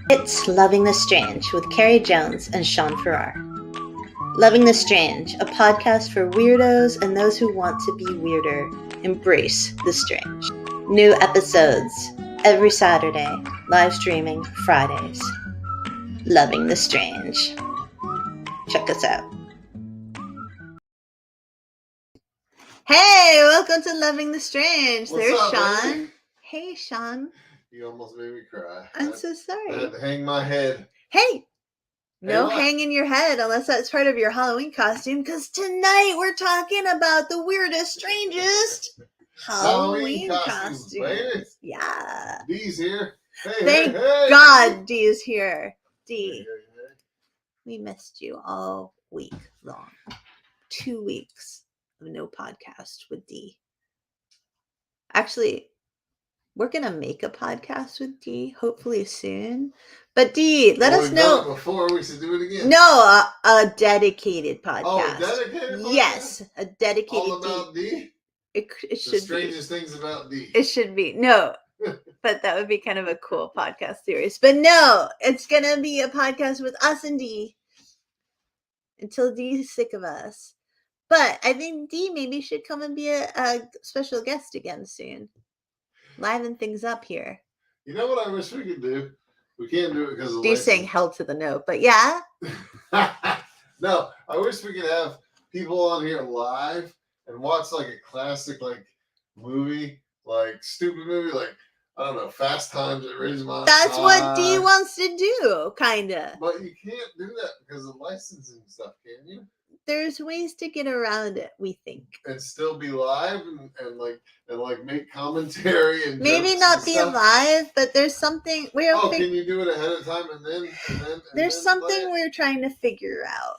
It's Loving the Strange with Carrie Jones and Sean Farrar. Loving the Strange, a podcast for weirdos and those who want to be weirder. Embrace the strange. New episodes every Saturday, live streaming Fridays. Loving the Strange. Check us out. Hey, welcome to Loving the Strange. What's There's up, Sean. baby? Hey, Sean. You almost made me cry. I'm so sorry. I had to hang my head. Hey, no what? hanging your head unless that's part of your Halloween costume, because tonight we're talking about the weirdest, strangest Halloween costumes, baby. Yeah. Dee's here. Hey, Thank hey. God Dee is here. Dee, Hey. we missed you all week long. 2 weeks of no podcast with Dee. Actually, we're going to make a podcast with Dee, hopefully soon. But Dee, let us know. Done it before, we should do it again. No, a dedicated podcast. Oh, a dedicated podcast? Yes, a dedicated. All about Dee? It should the strangest things about Dee. It should be. No, but that would be kind of a cool podcast series. But no, it's going to be a podcast with us and Dee until Dee's sick of us. But I think Dee maybe should come and be a special guest again soon. Liven things up here. You know what I wish we could do? We can't do it because of Dee's saying held to the note, but yeah. No, I wish we could have people on here live and watch like a classic movie, like stupid movie, like I don't know, Fast Times at Ridgemont. That's what Dee wants to do, kind of. But you can't do that because of licensing stuff, can you? There's ways to get around it, we think. And still be live and make commentary and maybe not be stuff. Live, but there's something can you do it ahead of time and then there's something we're trying to figure out.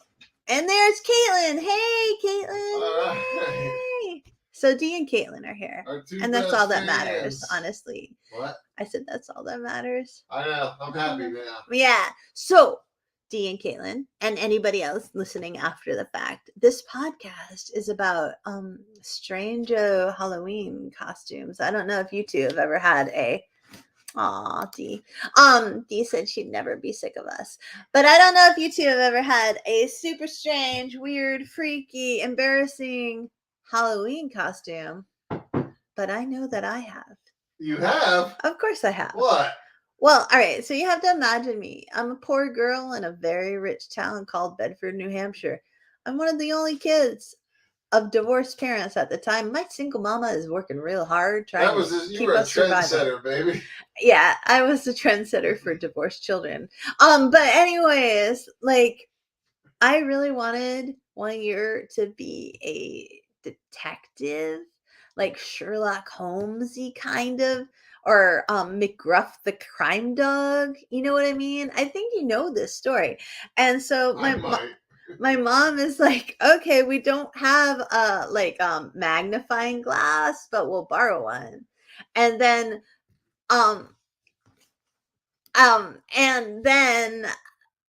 And there's Caitlin. Hey, Caitlin. Hey. So Dee and Caitlin are here. And that's all that matters, honestly. What? I said that's all that matters. I know. I'm happy now. Yeah. So Dee and Caitlin and anybody else listening after the fact, this podcast is about strange Halloween costumes. I don't know if you two have ever had a Dee. Dee said she'd never be sick of us. But I don't know if you two have ever had a super strange, weird, freaky, embarrassing Halloween costume. But I know that I have. You have? Of course I have. What? Well, all right, so you have to imagine me. I'm a poor girl in a very rich town called Bedford, New Hampshire. I'm one of the only kids of divorced parents at the time. My single mama is working real hard trying to keep us surviving. You were a trendsetter, baby. Yeah, I was a trendsetter for divorced children. But anyways, I really wanted one year to be a detective, like Sherlock Holmes-y kind of. Or McGruff the crime dog. You know what I mean? I think you know this story. And so my mom is like, okay, we don't have a magnifying glass, but we'll borrow one. And then and then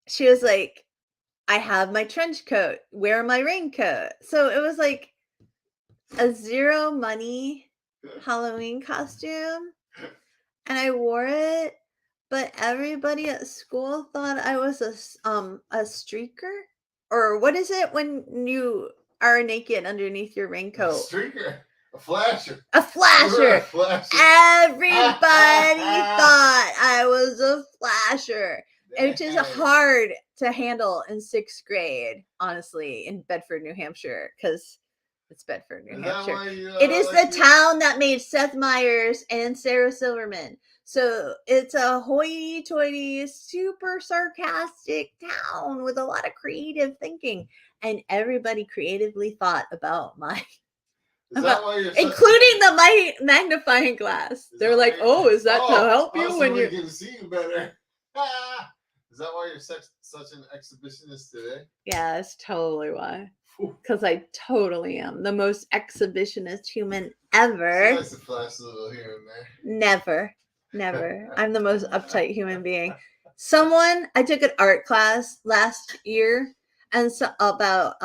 she was like, I have my trench coat, wear my raincoat. So it was like a zero money Halloween costume. And I wore it, but everybody at school thought I was a streaker, or what is it when you are naked underneath your raincoat? A streaker, a flasher. A flasher. A flasher. Everybody thought I was a flasher, which is hard to handle in 6th grade, honestly, in Bedford, New Hampshire, because it's Bedford, New Hampshire. It is the town that made Seth Meyers and Sarah Silverman. So it's a hoity-toity, super sarcastic town with a lot of creative thinking. And everybody creatively thought about my... including the magnifying glass. They're like, is that to help you when you can see you better? Is that why you're such an exhibitionist today? Yeah, that's totally why. Because I totally am the most exhibitionist human ever. It's nice to flash a little here and there. Never. I'm the most uptight human being. I took an art class last year and so about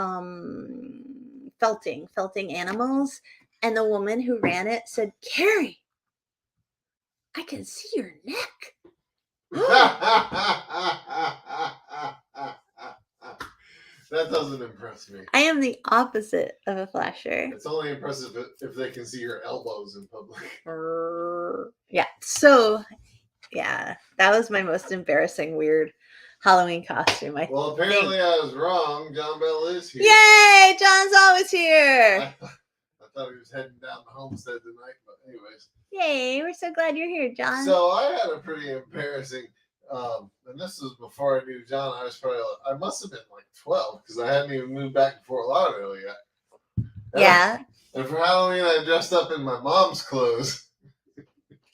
felting animals, and the woman who ran it said, Carrie, I can see your neck. That doesn't impress me. I am the opposite of a flasher. It's only impressive if they can see your elbows in public. Yeah. So, yeah, that was my most embarrassing, weird Halloween costume. Well, apparently I was wrong. John Bell is here. Yay! John's always here. I thought he was heading down the homestead tonight, but anyways. Yay! We're so glad you're here, John. So I had a pretty embarrassing, and this was before I knew John. I must have been like 12 because I hadn't even moved back to Fort Lauderdale yet. Yeah. And for Halloween, I dressed up in my mom's clothes.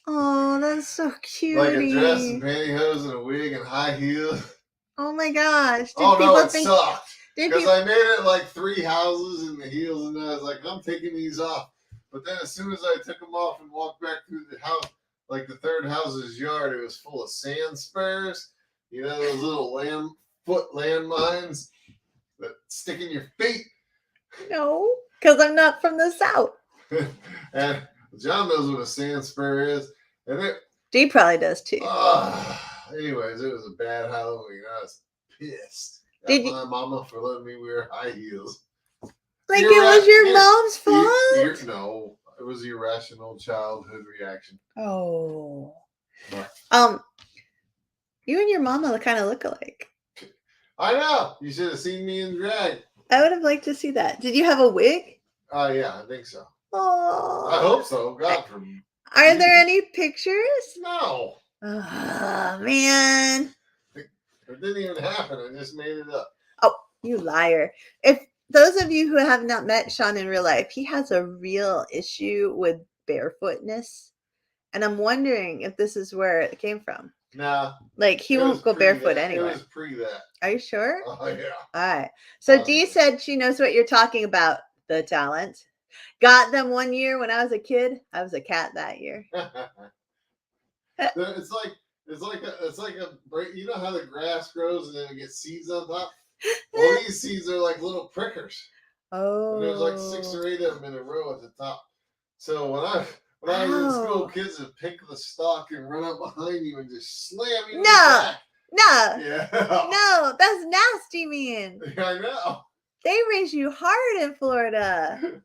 Oh, that's so cute. Like a dress and pantyhose and a wig and high heels. Oh my gosh. It sucked. Because I made it like 3 houses in the heels, and I was like, I'm taking these off. But then as soon as I took them off and walked back through the house, like the third house's yard, it was full of sand spurs. You know, those little landmines that stick in your feet. No, because I'm not from the South. And John knows what a sand spur is. And Dee probably does too. Anyways, it was a bad Halloween. I was pissed Did at my mama for letting me wear high heels. Like it was your mom's fault? No, it was irrational childhood reaction. Oh. What? You and your mama kind of look alike. I know. You should have seen me in drag. I would have liked to see that. Did you have a wig? Yeah, I think so. Oh. I hope so. God forbid. Are there any pictures? No. Oh, man. It didn't even happen. I just made it up. Oh, you liar. If those of you who have not met Sean in real life, he has a real issue with barefootness. And I'm wondering if this is where it came from. Nah. Like, he won't go barefoot anyway. It was pre that. Are you sure? Oh, yeah. All right. So Dee said she knows what you're talking about. The talent. Got them one year when I was a kid. I was a cat that year. It's like a break. You know how the grass grows and then it gets seeds on top? Well, these seeds are like little prickers. Oh. And there's like 6 or 8 of them in a row at the top. So when I was in school, kids would pick the stalk and run up behind you and just slam you in the back. No. Yeah. No, that's nasty, man. I know. They raise you hard in Florida.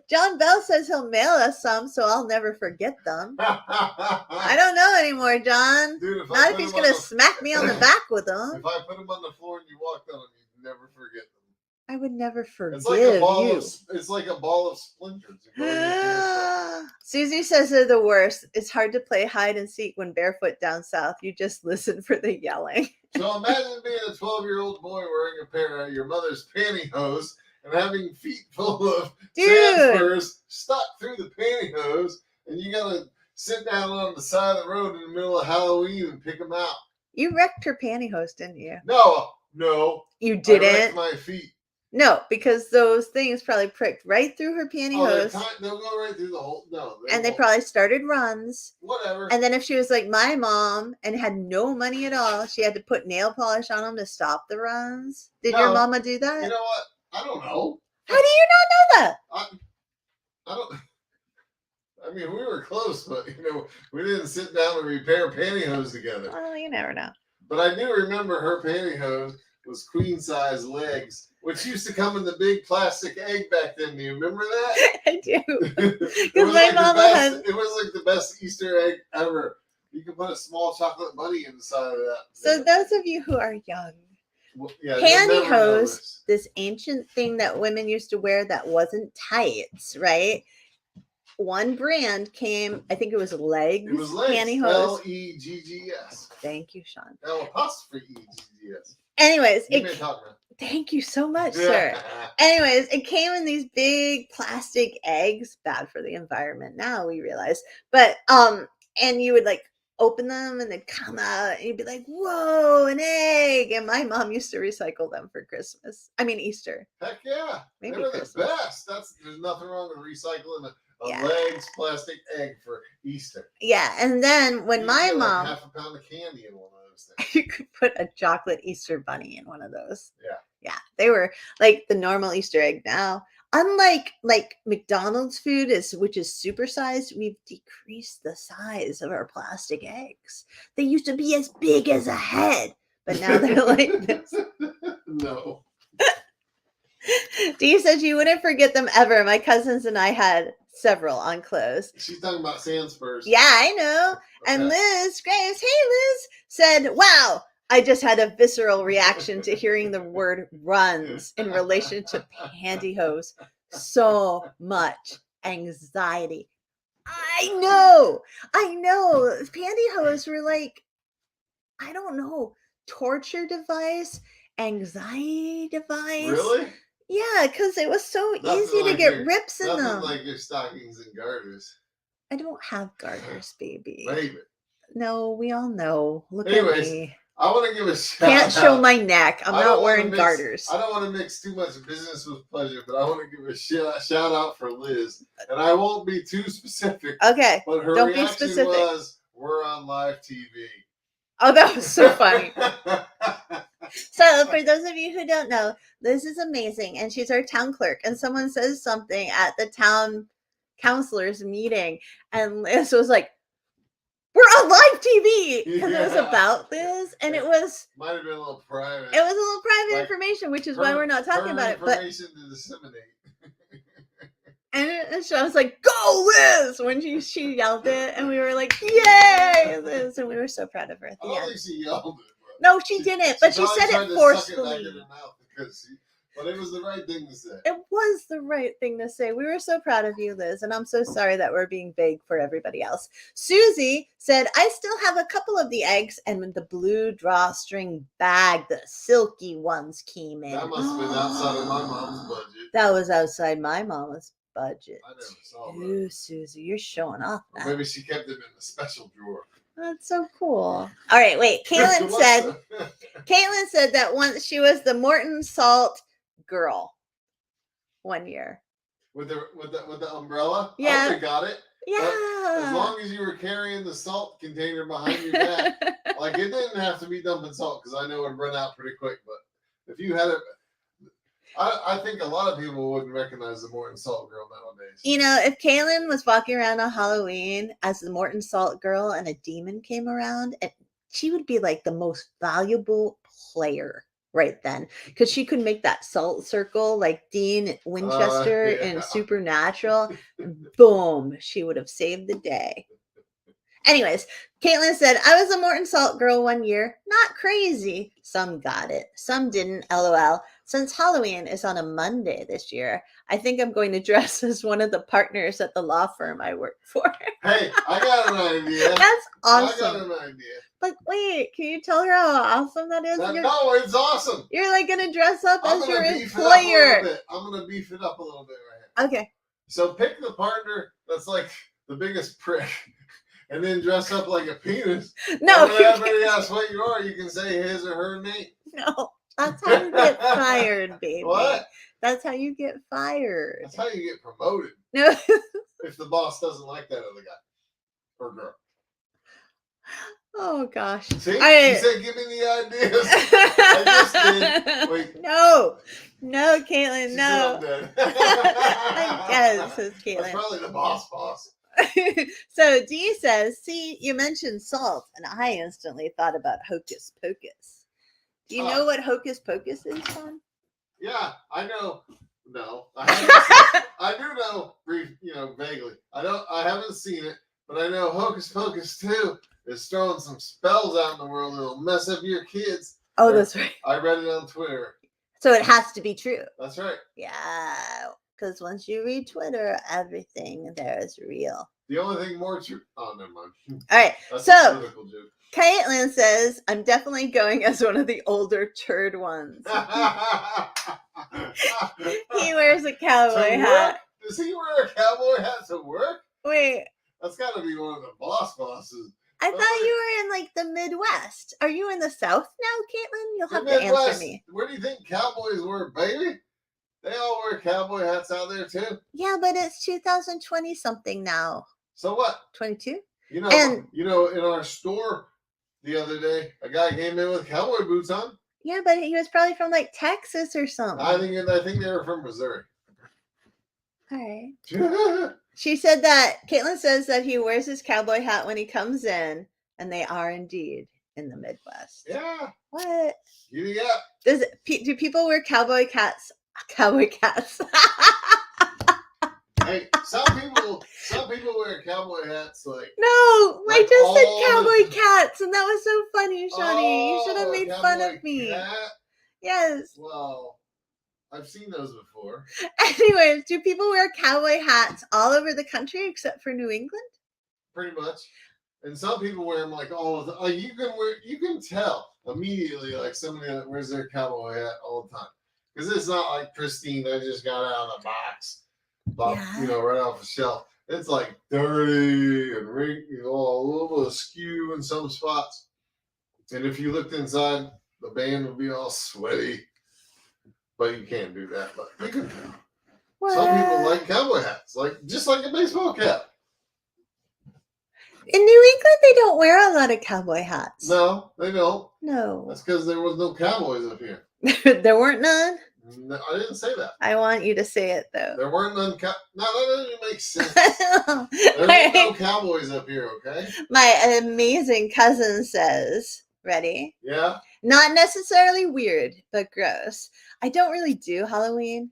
John Bell says he'll mail us some, so I'll never forget them. I don't know anymore, John. Dude, not if he's going to smack me on the back with them. If I put them on the floor and you walked on them, you'd never forget them. I would never forgive it's like a ball you. It's like a ball of splinters. Susie says they're the worst. It's hard to play hide and seek when barefoot down south. You just listen for the yelling. So imagine being a 12-year-old boy wearing a pair of your mother's pantyhose and having feet full of sand spurs stuck through the pantyhose, and you gotta sit down on the side of the road in the middle of Halloween and pick them out. You wrecked her pantyhose, didn't you? No. You didn't? I wrecked my feet. No, because those things probably pricked right through her pantyhose. They'll go right through the whole. No. They probably started runs. Whatever. And then if she was like my mom and had no money at all, she had to put nail polish on them to stop the runs. Did your mama do that? You know what? I don't know. How do you not know that? I don't. I mean, we were close, but we didn't sit down and repair pantyhose together. Well, you never know. But I do remember her pantyhose was queen size legs, which used to come in the big plastic egg back then. Do you remember that? I do. Because my mama had. It was like the best Easter egg ever. You could put a small chocolate bunny inside of that. So those of you who are young, yeah, pantyhose, this ancient thing that women used to wear that wasn't tights, right? One brand came, I think it was Legs. It was Legs. Pantyhose. Leggs. Thank you, Sean. L''E''G''S. Anyways, thank you so much, sir. Anyways, it came in these big plastic eggs, bad for the environment now, we realize. But and you would like open them and they'd come out and you'd be like, whoa, an egg. And my mom used to recycle them for Christmas. I mean Easter. Heck yeah. Maybe they were Christmas. The best. There's nothing wrong with recycling a Legs plastic egg for Easter. Yeah. And then when my mom half a pound of candy in one of those things. You could put a chocolate Easter bunny in one of those. Yeah. Yeah. They were like the normal Easter egg now. Unlike like McDonald's food which is supersized, we've decreased the size of our plastic eggs. They used to be as big as a head, but now they're like this. No. Dee said you wouldn't forget them ever. My cousins and I had several on clothes. She's talking about sand spurs. Yeah, I know. Okay. And Liz Graves, hey Liz, said, wow, I just had a visceral reaction to hearing the word runs in relation to pantyhose. So much anxiety. I know. Pantyhose were like, I don't know, torture device, anxiety device. Really? Yeah, because it was so Nothing easy like to get your- rips in Nothing them. like your stockings and garters. I don't have garters, baby. Maybe. No, we all know. Look Anyways, at me. I want to give a shout Can't show out. my neck. I'm I not don't wanna wearing mix- garters. I don't want to mix too much business with pleasure, but I want to give a shout out for Liz. And I won't be too specific, Okay. but her Don't be reaction specific. was, we're on live TV. Oh, that was so funny. So, for those of you who don't know, Liz is amazing, and she's our town clerk. And someone says something at the town councilors meeting, and Liz was like, "We're on live TV," because it was Yeah. about Liz, and it was Might have been a little private. a little private Like, information, which is why we're not talking about it. But information to disseminate. and so I was like, "Go, Liz!" when she yelled it, and we were like, "Yay, Liz!" and we were so proud of her at I the don't end. think she yelled it. No, she didn't, but she probably said tried it to forcefully. suck it back in her mouth but it was the right thing to say. It was the right thing to say. We were so proud of you, Liz, and I'm so sorry that we're being vague for everybody else. Susie said, I still have a couple of the eggs, and when the blue drawstring bag, the silky ones came in. That must have been outside of my mom's budget. That was outside my mama's budget. I never saw that. Ooh, Susie, you're showing off Or now. maybe she kept them in the special drawer. That's so cool. All right, wait. Caitlin said that once she was the Morton Salt girl 1 year. with the umbrella? Yeah. I would have got it. Yeah. As long as you were carrying the salt container behind your back. Like, it didn't have to be dumping salt because I know it would run out pretty quick. But if you had it, I think a lot of people wouldn't recognize the Morton Salt girl nowadays. You know, if Kaylin was walking around on Halloween as the Morton Salt girl and a demon came around, she would be like the most valuable player right then, because she could make that salt circle like Dean Winchester in Supernatural. Boom, she would have saved the day. Anyways, Caitlin said, I was a Morton Salt girl 1 year. Not crazy. Some got it. Some didn't. LOL. Since Halloween is on a Monday this year, I think I'm going to dress as one of the partners at the law firm I work for. Hey, I got an idea. That's awesome. I got an idea. But wait, can you tell her how awesome that is? No, it's awesome. You're like going to dress up as your employer. I'm going to beef it up a little bit right here. Okay. So pick the partner that's like the biggest prick. And then dress up like a penis. No. And when everybody asks what you are, you can say his or her name. No. That's how you get fired, baby. What? That's how you get fired. That's how you get promoted. No. If the boss doesn't like that other guy or girl. Oh gosh. See? You said give me the ideas. I just did. Wait. No, Caitlin, She no. said I'm dead. I guess it's Caitlin. That's probably the boss. So Dee says, see, you mentioned salt, and I instantly thought about Hocus Pocus. Do you know what Hocus Pocus is, Sean? Yeah, I know. No, I do know, vaguely. I haven't seen it, but I know Hocus Pocus 2 is throwing some spells out in the world that'll mess up your kids. Oh, that's right. I read it on Twitter. So it has to be true. That's right. Yeah, because once you read Twitter, everything there is real. The only thing more true. Oh, never mind. All right. That's So a political joke. Caitlin says, I'm definitely going as one of the older turd ones. He wears a cowboy hat. Does he wear a cowboy hat to work? Wait. That's got to be one of the bosses. I thought you were in like the Midwest. Are you in the South now, Caitlin? You'll have to answer me. Where do you think cowboys were, baby? They all wear cowboy hats out there too. Yeah, but it's 2020 something now. So what? 22? You know, in our store the other day, a guy came in with cowboy boots on. Yeah, but he was probably from like Texas or something. I think they were from Missouri. All right. She said that Caitlin says that he wears his cowboy hat when he comes in, and they are indeed in the Midwest. Yeah. What? Giddy up. Do people wear cowboy cats? Cowboy cats. Hey, some people wear cowboy hats like. No, I Like just said all cowboy the- cats, and that was so funny, Shawnee. You should have Oh, made cowboy fun of me. hat? Yes. Well, I've seen those before. Anyways, do people wear cowboy hats all over the country except for New England? Pretty much. And some people wear them like all of the. Like you can tell immediately like somebody that wears their cowboy hat all the time because it's not like pristine. They just got out of the box, Yeah. right off the shelf. It's like dirty and wrinkled, a little bit askew in some spots. And if you looked inside, the band would be all sweaty. But you can't do that. But you can tell. What? Some people like cowboy hats, just like a baseball cap. In New England, they don't wear a lot of cowboy hats. No, they don't. No. That's because there was no cowboys up here. There weren't none? No, I didn't say that. I want you to say it, though. There weren't none. No, that doesn't make sense. There ain't no cowboys up here, okay? My amazing cousin says, ready? Yeah? Not necessarily weird, but gross. I don't really do Halloween.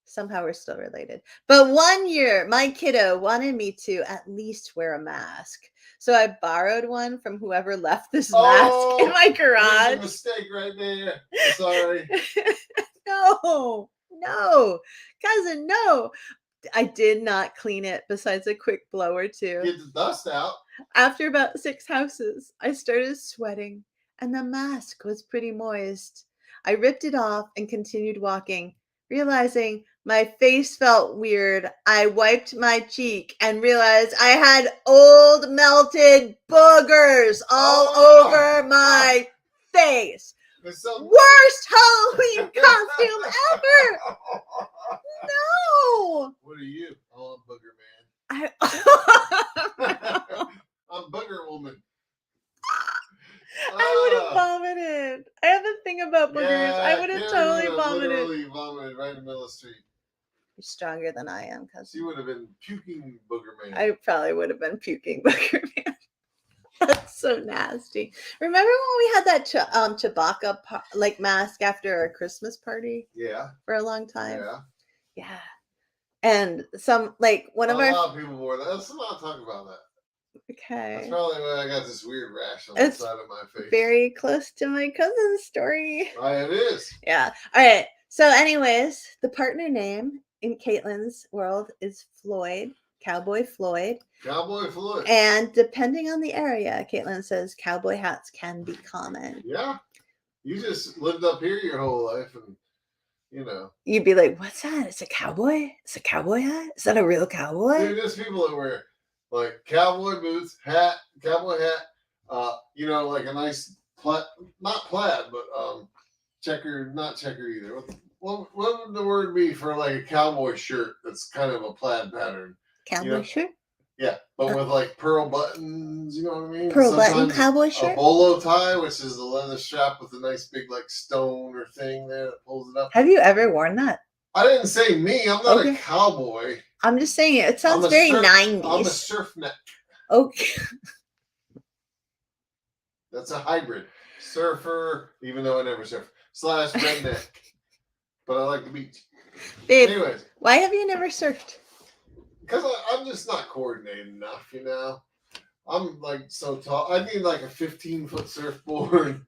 Somehow we're still related. But one year, my kiddo wanted me to at least wear a mask. So I borrowed one from whoever left this mask in my garage. There's a mistake right there. Sorry. No, cousin, no. I did not clean it besides a quick blow or two. Get the dust out. After about 6 houses, I started sweating and the mask was pretty moist. I ripped it off and continued walking, realizing my face felt weird. I wiped my cheek and realized I had old melted boogers all over my face. Worst Halloween costume ever. No. What are you? Oh, I'm Booger I Man. I'm Booger Woman. I would have vomited. I have a thing about boogers. Yeah, I would have totally vomited. Literally vomited right in the middle of the street. You're stronger than I am, cousin. She would have been puking Booger Man. I probably would have been puking Booger Man. That's so nasty. Remember when we had that Chewbacca mask after our Christmas party? Yeah. For a long time. Yeah. Yeah. And some one of a lot of people wore that. Let's not talk about that. Okay. That's probably why I got this weird rash on the side of my face. Very close to my cousin's story. It is. Yeah. All right. So, anyways, the partner name in Caitlin's world is Floyd, Cowboy Floyd. Cowboy Floyd. And depending on the area, Caitlin says cowboy hats can be common. Yeah. You just lived up here your whole life and, You'd be like, what's that? It's a cowboy? It's a cowboy hat? Is that a real cowboy? Dude, there's people that wear cowboy boots, cowboy hat, like a nice not plaid, but checkered, not checkered either. What would the word be for a cowboy shirt that's kind of a plaid pattern? Cowboy shirt? Yeah, but with pearl buttons, you know what I mean? Pearl button cowboy shirt? A bolo tie, which is the leather strap with a nice big stone or thing there that pulls it up. Have you ever worn that? I didn't say me. I'm not a cowboy. I'm just saying it sounds very 90s. I'm a surf neck. Okay. That's a hybrid. Surfer, even though I never surf. / redneck. But I like the beach. Babe, anyways. Why have you never surfed? Because I'm just not coordinated enough, I'm so tall. I need a 15-foot surfboard.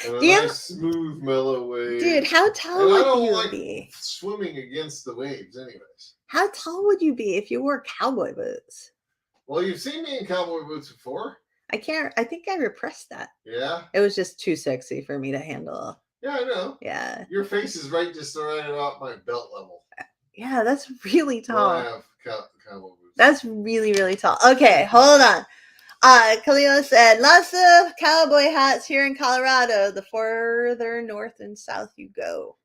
And a nice, smooth, mellow wave. Dude, how tall would you be? Swimming against the waves, anyways. How tall would you be if you wore cowboy boots? Well, you've seen me in cowboy boots before. I think I repressed that. Yeah? It was just too sexy for me to handle. Yeah, I know. Yeah. Your face is just right about my belt level. Yeah, that's really tall. I have cowboy boots. That's really, really tall. Okay, hold on. Khalil said, lots of cowboy hats here in Colorado. The further north and south you go.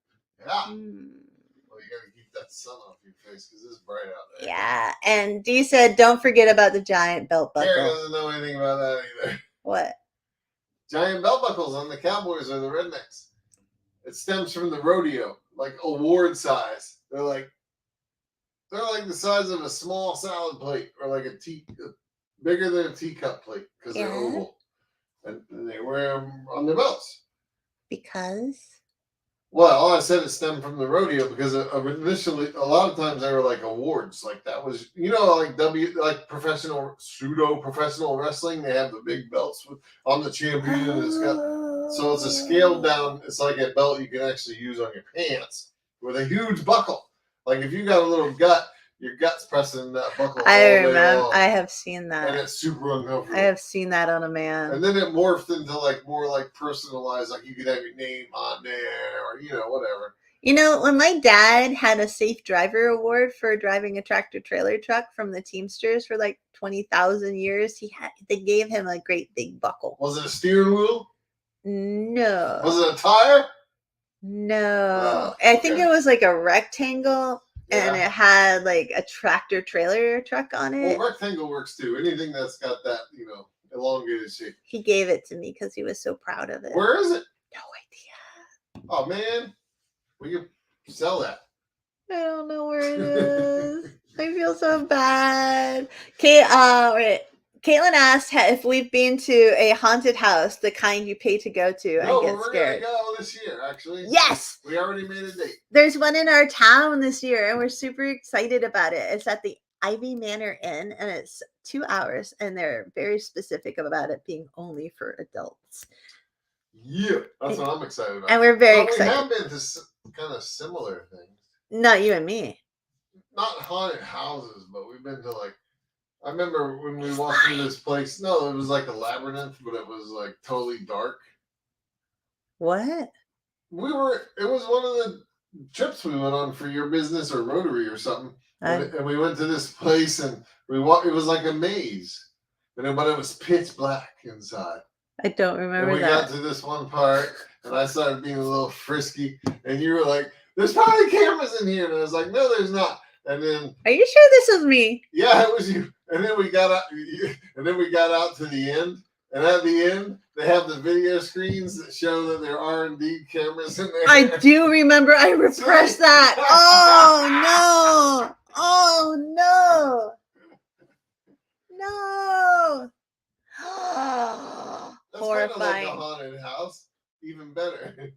Yeah. Well, you got to keep that sun off your face because it's bright out there. Yeah. And Dee said, don't forget about the giant belt buckle. Karen doesn't know anything about that either. What? Giant belt buckles on the cowboys or the rednecks. It stems from the rodeo, award size. They're They're like the size of a small salad plate, or like bigger than a teacup plate, because they're oval, and they wear them on their belts. Because? Well, all I said it stemmed from the rodeo because initially, a lot of times they were like awards. Like that was, like pseudo professional wrestling. They have the big belts on the champion, and so it's a scaled down. It's like a belt you can actually use on your pants with a huge buckle. Like if you got a little gut, your gut's pressing that buckle. I remember. I have seen that, and it's super uncomfortable. I have seen that on a man. And then it morphed into like more like personalized, like you could have your name on there, or whatever. You know, when my dad had a safe driver award for driving a tractor trailer truck from the Teamsters for like 20,000 years, they gave him a great big buckle. Was it a steering wheel? No. Was it a tire? No. I think it was like a rectangle. Yeah. And it had like a tractor trailer truck on it. Well, rectangle works too. Anything that's got that, elongated shape. He gave it to me because he was so proud of it. Where is it? No idea. Oh man, we could sell that. I don't know where it is. I feel so bad. Okay, Caitlin asked if we've been to a haunted house, the kind you pay to go to and get scared. We're gonna go this year, actually. Yes! We already made a date. There's one in our town this year, and we're super excited about it. It's at the Ivy Manor Inn, and it's 2 hours, and they're very specific about it being only for adults. Yeah, that's what I'm excited about. And we're very excited. We have been to kind of similar things. Not you and me. Not haunted houses, but we've been to like, I remember when we walked through this place. No, it was like a labyrinth, but it was like totally dark. What? It was one of the trips we went on for your business or Rotary or something. And we went to this place and it was like a maze. But it was pitch black inside. I don't remember and we got to this one part and I started being a little frisky and you were like, there's probably cameras in here. And I was like, no, there's not. And then, are you sure this was me? Yeah, it was you. And then we got out. To the end, and at the end, they have the video screens that show that there are indeed cameras in there. I do remember. I repressed that. Oh no! Oh no! No! That's horrifying. Kind of like a haunted house, even better.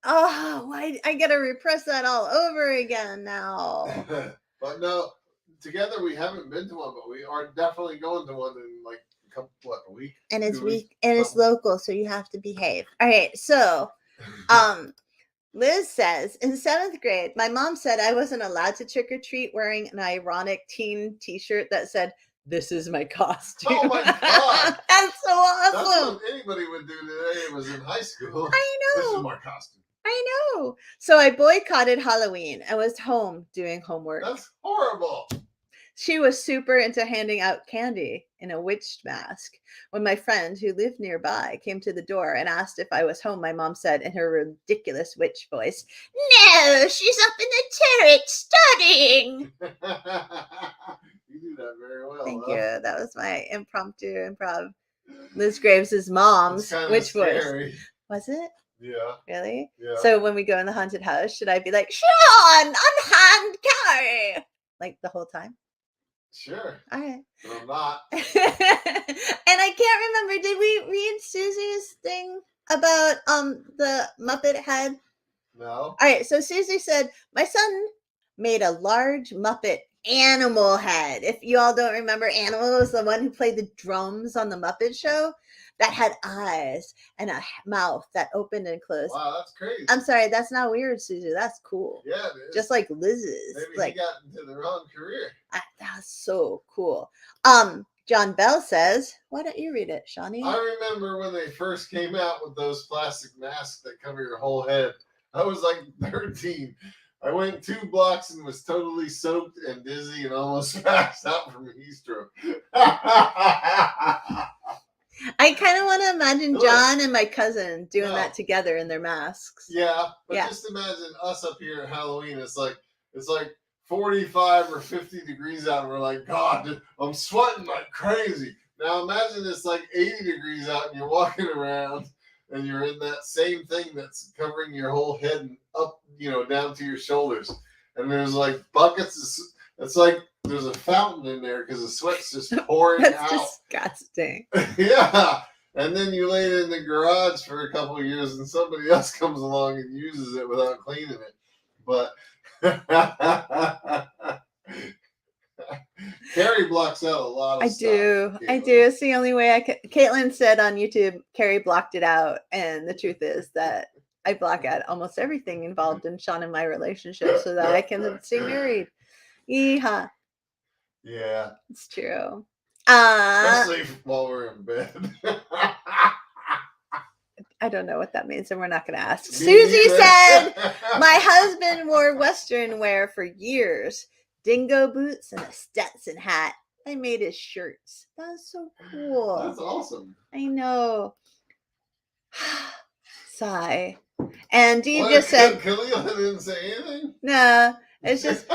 Oh, why I gotta repress that all over again now. But no, together we haven't been to one, but we are definitely going to one in like a week. And it's local, so you have to behave. All right, so Liz says, in 7th grade, my mom said I wasn't allowed to trick or treat wearing an ironic teen t-shirt that said, "This is my costume." Oh my God. That's so awesome. That's what anybody would do today. It was in high school. I know. This is my costume. I know. So I boycotted Halloween and was home doing homework. That's horrible. She was super into handing out candy in a witch mask. When my friend who lived nearby came to the door and asked if I was home, my mom said in her ridiculous witch voice, "No, she's up in the turret studying." You do that very well. Thank you. That was my improv. Liz Graves' mom's witch voice. Was it? Yeah. Really? Yeah. So when we go in the haunted house, should I be like, "Sean, unhand Carrie," like the whole time? Sure. All right. But I'm not. And I can't remember, did we read Susie's thing about the Muppet head? No. All right, so Susie said, my son made a large Muppet animal head. If you all don't remember, Animal was the one who played the drums on the Muppet Show that had eyes and a mouth that opened and closed. Wow, that's crazy. I'm sorry, that's not weird, Susie. That's cool. Yeah, it is. Just like Liz's. Maybe he got into the wrong career. That's so cool. John Bell says, why don't you read it, Shawnee? I remember when they first came out with those plastic masks that cover your whole head. I was like 13. I went 2 blocks and was totally soaked and dizzy and almost passed out from heat stroke. I kind of want to imagine John and my cousin doing that together in their masks. Yeah, but just imagine us up here at Halloween. It's like 45 or 50 degrees out, and we're like, God, I'm sweating like crazy. Now imagine it's like 80 degrees out, and you're walking around, and you're in that same thing that's covering your whole head and up, down to your shoulders. And there's like buckets It's like there's a fountain in there because the sweat's just pouring That's out. disgusting. Yeah. And then you lay it in the garage for a couple of years and somebody else comes along and uses it without cleaning it. But Carrie blocks out a lot of I stuff. do. I do. It's the only way I can. Caitlin said on YouTube, Carrie blocked it out. And the truth is that I block out almost everything involved in Sean and my relationship so that I can stay married. Yeehaw. Yeah. It's true. Especially while we're in bed. I don't know what that means, and we're not going to ask. Me Susie neither. said, my husband wore Western wear for years. Dingo boots and a Stetson hat. I made his shirts. That's so cool. That's awesome. I know. Sigh. And Dee What, just said, Khalil didn't say anything? nah. It's just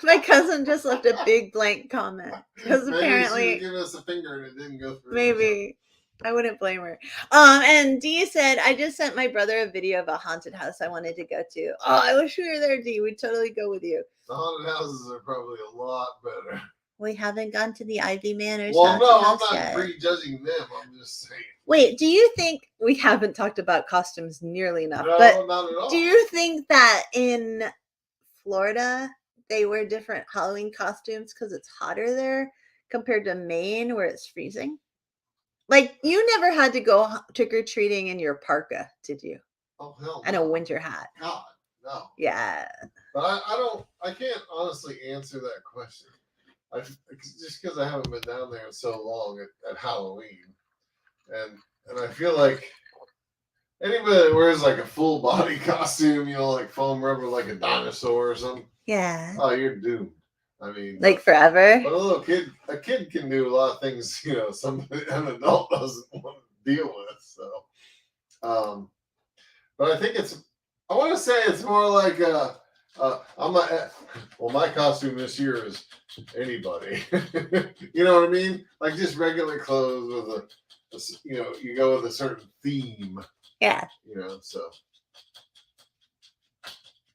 my cousin just left a big blank comment because Maybe apparently she was giving us a finger and it didn't go through. maybe I wouldn't blame her. And Dee said, I just sent my brother a video of a haunted house I wanted to go to. Oh, I wish we were there, Dee. We'd totally go with you. The haunted houses are probably a lot better. We haven't gone to the Ivy Manor's Well, no, I'm house not yet. prejudging them. I'm just saying. Wait, do you think we haven't talked about costumes nearly enough? No, but not at all. do you think that in Florida they wear different Halloween costumes because it's hotter there compared to Maine where it's freezing? Like, you never had to go trick-or-treating in your parka, did you? Oh, hell no. And a winter hat. God, no. Yeah. But I can't honestly answer that question. Just because I haven't been down there in so long at Halloween. And I feel like anybody that wears like a full body costume, like foam rubber, like a dinosaur or something. Yeah. Oh, you're doomed. I mean, like forever. But a kid can do a lot of things, an adult doesn't want to deal with. So, but I think I want to say it's more like my costume this year is anybody. You know what I mean? Like just regular clothes with you go with a certain theme. Yeah. So.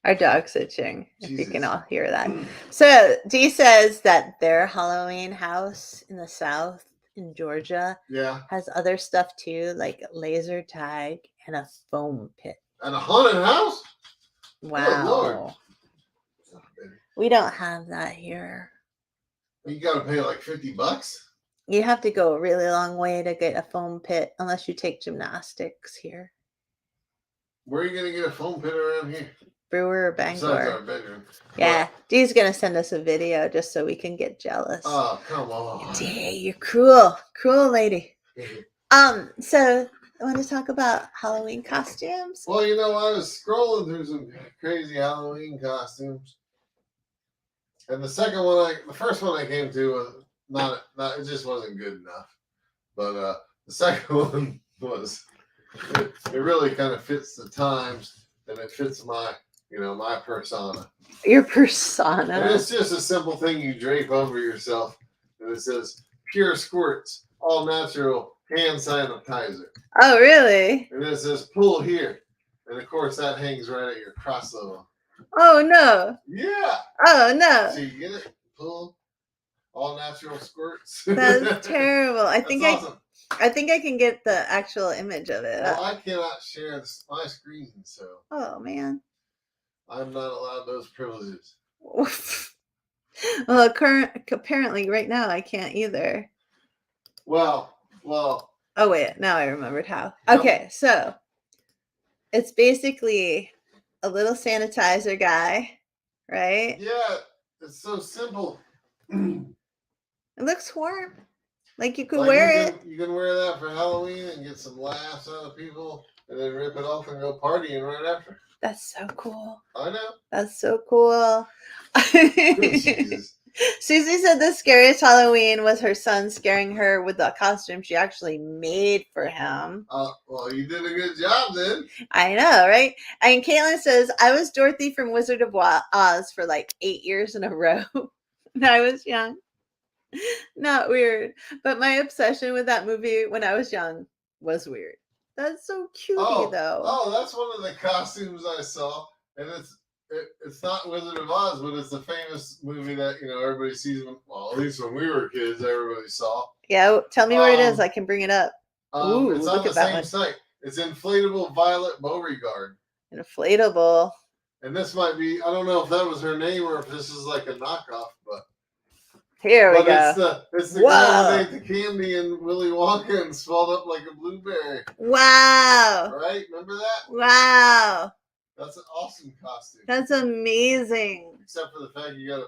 Our dog's itching, if you Jesus. can all hear that. So Dee says that their Halloween house in the South in Georgia has other stuff too, like laser tag and a foam pit. And a haunted house? Wow. Oh, Lord. We don't have that here. You got to pay like $50? You have to go a really long way to get a foam pit unless you take gymnastics here. Where are you going to get a foam pit around here? Brewer or Bangor. Besides our bedroom. Yeah. Dee's going to send us a video just so we can get jealous. Oh, come on. Dee, you're cruel. Cruel lady. So I want to talk about Halloween costumes. Well, I was scrolling through some crazy Halloween costumes. And the first one I came to was it just wasn't good enough. But the second one was, it really kind of fits the times and it fits my persona. Your persona. And it's just a simple thing you drape over yourself. And it says, Pure Squirts, all natural hand sanitizer. Oh, really? And it says, pull here. And of course, that hangs right at your cross level. Oh, no. Yeah. Oh, no. So you get it? Pull. All natural squirts. That's terrible. I think awesome. I think I can get the actual image of it. Well, I cannot share my screen, so. Oh, man. I'm not allowed those privileges. Well, apparently right now I can't either. Well. Oh, wait. Now I remembered how. Okay, so it's basically a little sanitizer guy, right? Yeah, it's so simple. It looks warm. Like you could wear it. You can wear that for Halloween and get some laughs out of people and then rip it off and go partying right after. That's so cool. I know. That's so cool. Jesus. Susie said the scariest Halloween was her son scaring her with the costume she actually made for him. Well, you did a good job then. I know, right? And Caitlin says, I was Dorothy from Wizard of Oz for like 8 years in a row when I was young. Not weird. But my obsession with that movie when I was young was weird. That's so cutie, though. Oh, that's one of the costumes I saw. And it's not Wizard of Oz, but it's a famous movie that everybody sees. Well, at least when we were kids, everybody saw. Yeah, tell me where it is. I can bring it up. Ooh, it's look on the at that same one. site. It's Inflatable Violet Beauregard. Inflatable. And this might be, I don't know if that was her name or if this is like a knockoff, but here we go. It's the girl that ate the candy and Willy Wonka and swelled up like a blueberry. Wow. Right? Remember that? Wow. That's an awesome costume. That's amazing. Except for the fact you gotta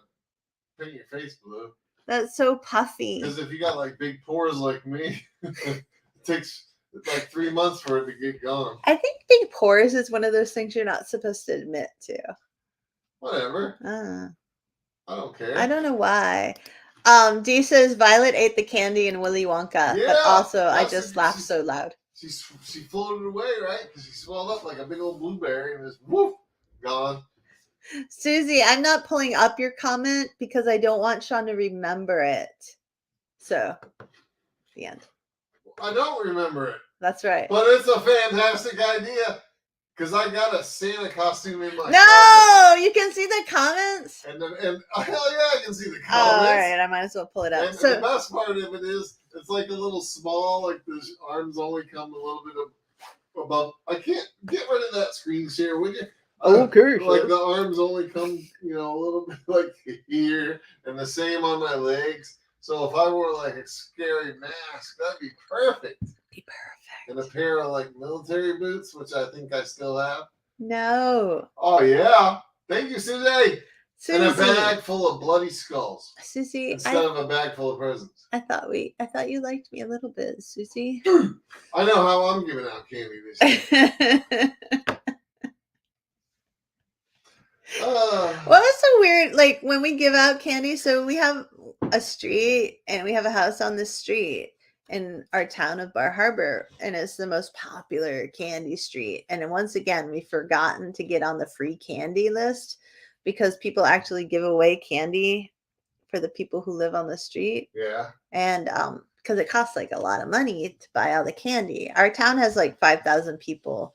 paint your face blue. That's so puffy. Because if you got like big pores like me, it takes like 3 months for it to get going. I think big pores is one of those things you're not supposed to admit to. Whatever. I don't care. I don't know why. Dee says Violet ate the candy in Willy Wonka, but also I just laughed so loud. She floated away, right? Because she swelled up like a big old blueberry and just whoop, gone. Susie, I'm not pulling up your comment because I don't want Sean to remember it. So, the end. I don't remember it. That's right. But it's a fantastic idea. Because I got a Santa costume in my closet. You can see the comments? And hell yeah, I can see the comments. Oh, all right. I might as well pull it up. And the best part of it is, it's like a little small, like the arms only come a little bit above. I can't get rid of that screen share, would you? Okay. Like the arms only come, a little bit like here, and the same on my legs. So if I wore like a scary mask, that'd be perfect. And a pair of like military boots, which I think I still have. No. Oh yeah. Thank you, Susie. And a bag full of bloody skulls. Susie. Instead of a bag full of presents. I thought you liked me a little bit, Susie. I know how I'm giving out candy this year. What was so weird? Like when we give out candy, so we have a street and we have a house on the street in our town of Bar Harbor, and it's the most popular candy street. And once again, we've forgotten to get on the free candy list because people actually give away candy for the people who live on the street. Yeah. And because it costs like a lot of money to buy all the candy. Our town has like 5,000 people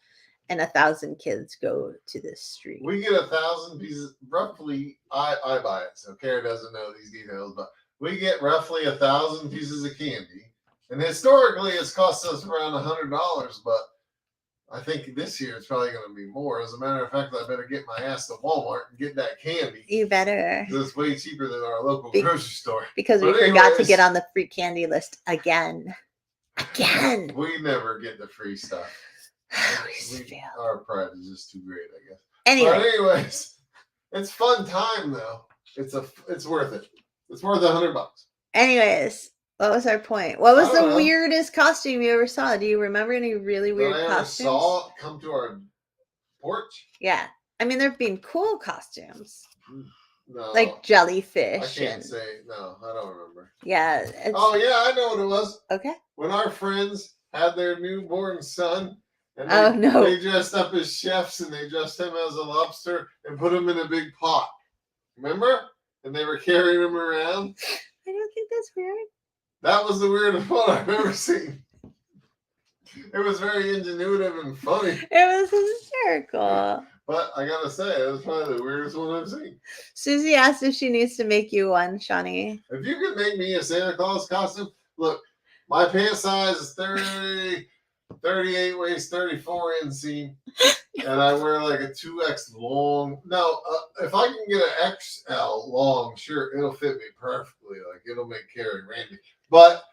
and 1,000 kids go to this street. We get 1,000 pieces, roughly. I buy it, so Kara doesn't know these details, but we get roughly 1,000 pieces of candy. And historically, it's cost us around $100, but I think this year it's probably going to be more. As a matter of fact, I better get my ass to Walmart and get that candy. You better. It's way cheaper than our local grocery store. Because we forgot to get on the free candy list again. Again. We never get the free stuff. Our pride is just too great, I guess. Anyway. But anyways, it's fun time though. It's worth it. It's worth $100. Anyways. What was our point? What was the weirdest costume you ever saw? Do you remember any really weird costumes? I saw come to our porch? Yeah. I mean, there have been cool costumes. No. Like jellyfish. I can't say. No, I don't remember. Yeah. Oh, yeah, I know what it was. Okay. When our friends had their newborn son, and they dressed up as chefs, and they dressed him as a lobster and put him in a big pot. Remember? And they were carrying him around. I don't think that's weird. That was the weirdest one I've ever seen. It was very ingenuitive and funny. It was hysterical. But I gotta say, it was probably the weirdest one I've seen. Susie asked if she needs to make you one, Shawnee. If you could make me a Santa Claus costume, look, my pant size is 38 waist 34 inseam, and I wear like a 2X long. No, if I can get an XL long shirt, it'll fit me perfectly. Like it'll make Carrie Randy. But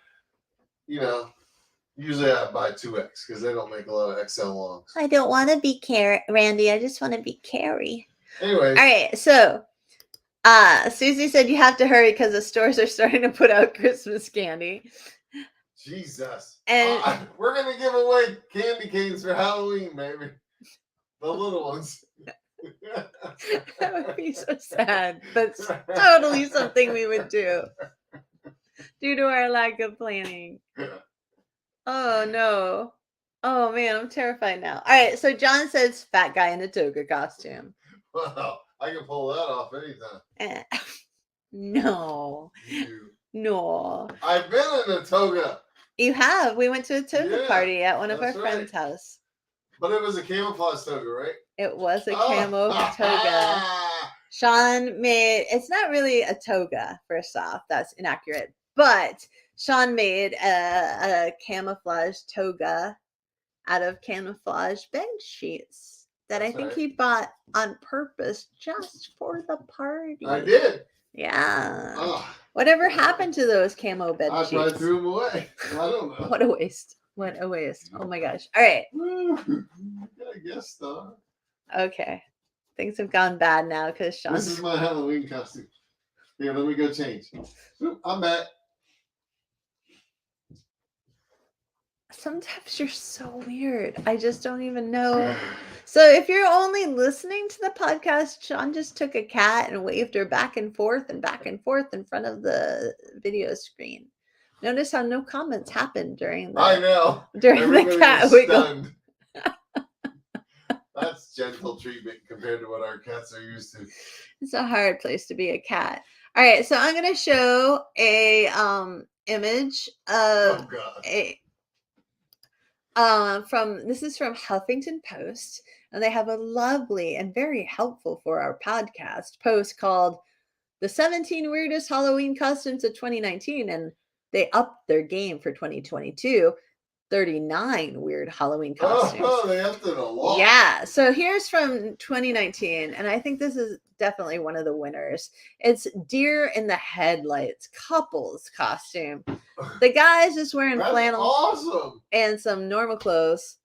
usually I buy 2X because they don't make a lot of XL longs. I don't want to be Randy. I just want to be Carrie. Anyway. All right. So, Susie said you have to hurry because the stores are starting to put out Christmas candy. Jesus. And we're going to give away candy canes for Halloween, baby. The little ones. That would be so sad, but totally something we would do due to our lack of planning. Oh, no. Oh, man, I'm terrified now. All right, so John says fat guy in a toga costume. Well, I can pull that off anytime. No. No. I've been in a toga. You have. We went to a toga party at one of our friends' house. But it was a camouflage toga, right? It was a Oh. camo toga. Sean made, it's not really a toga, first off, that's inaccurate, but Sean made a camouflage toga out of camouflage bed sheets that That's I think right. he bought on purpose just for the party. I did. Yeah. Oh, Whatever happened to those camo bed I sheets? probably threw them away. I don't know. What a waste. What a waste. Oh my gosh. All right. I guess so. Okay. Things have gone bad now because Sean's. This is my Halloween costume. Here, let me go change. I'm back. Sometimes you're so weird. I just don't even know. So if you're only listening to the podcast, Sean just took a cat and waved her back and forth in front of the video screen. Notice how no comments happened during the I know. during Everybody the cat was wiggle. stunned. That's gentle treatment compared to what our cats are used to. It's a hard place to be a cat. All right, so I'm gonna show a image of this is from Huffington Post, and they have a lovely and very helpful for our podcast post called "The 17 Weirdest Halloween Costumes of 2019," and they upped their game for 2022. 39 weird Halloween costumes. Oh, they upped it a lot. Yeah. So here's from 2019, and I think this is definitely one of the winners. It's Deer in the Headlights couples costume. The guy's just wearing flannel awesome. and some normal clothes,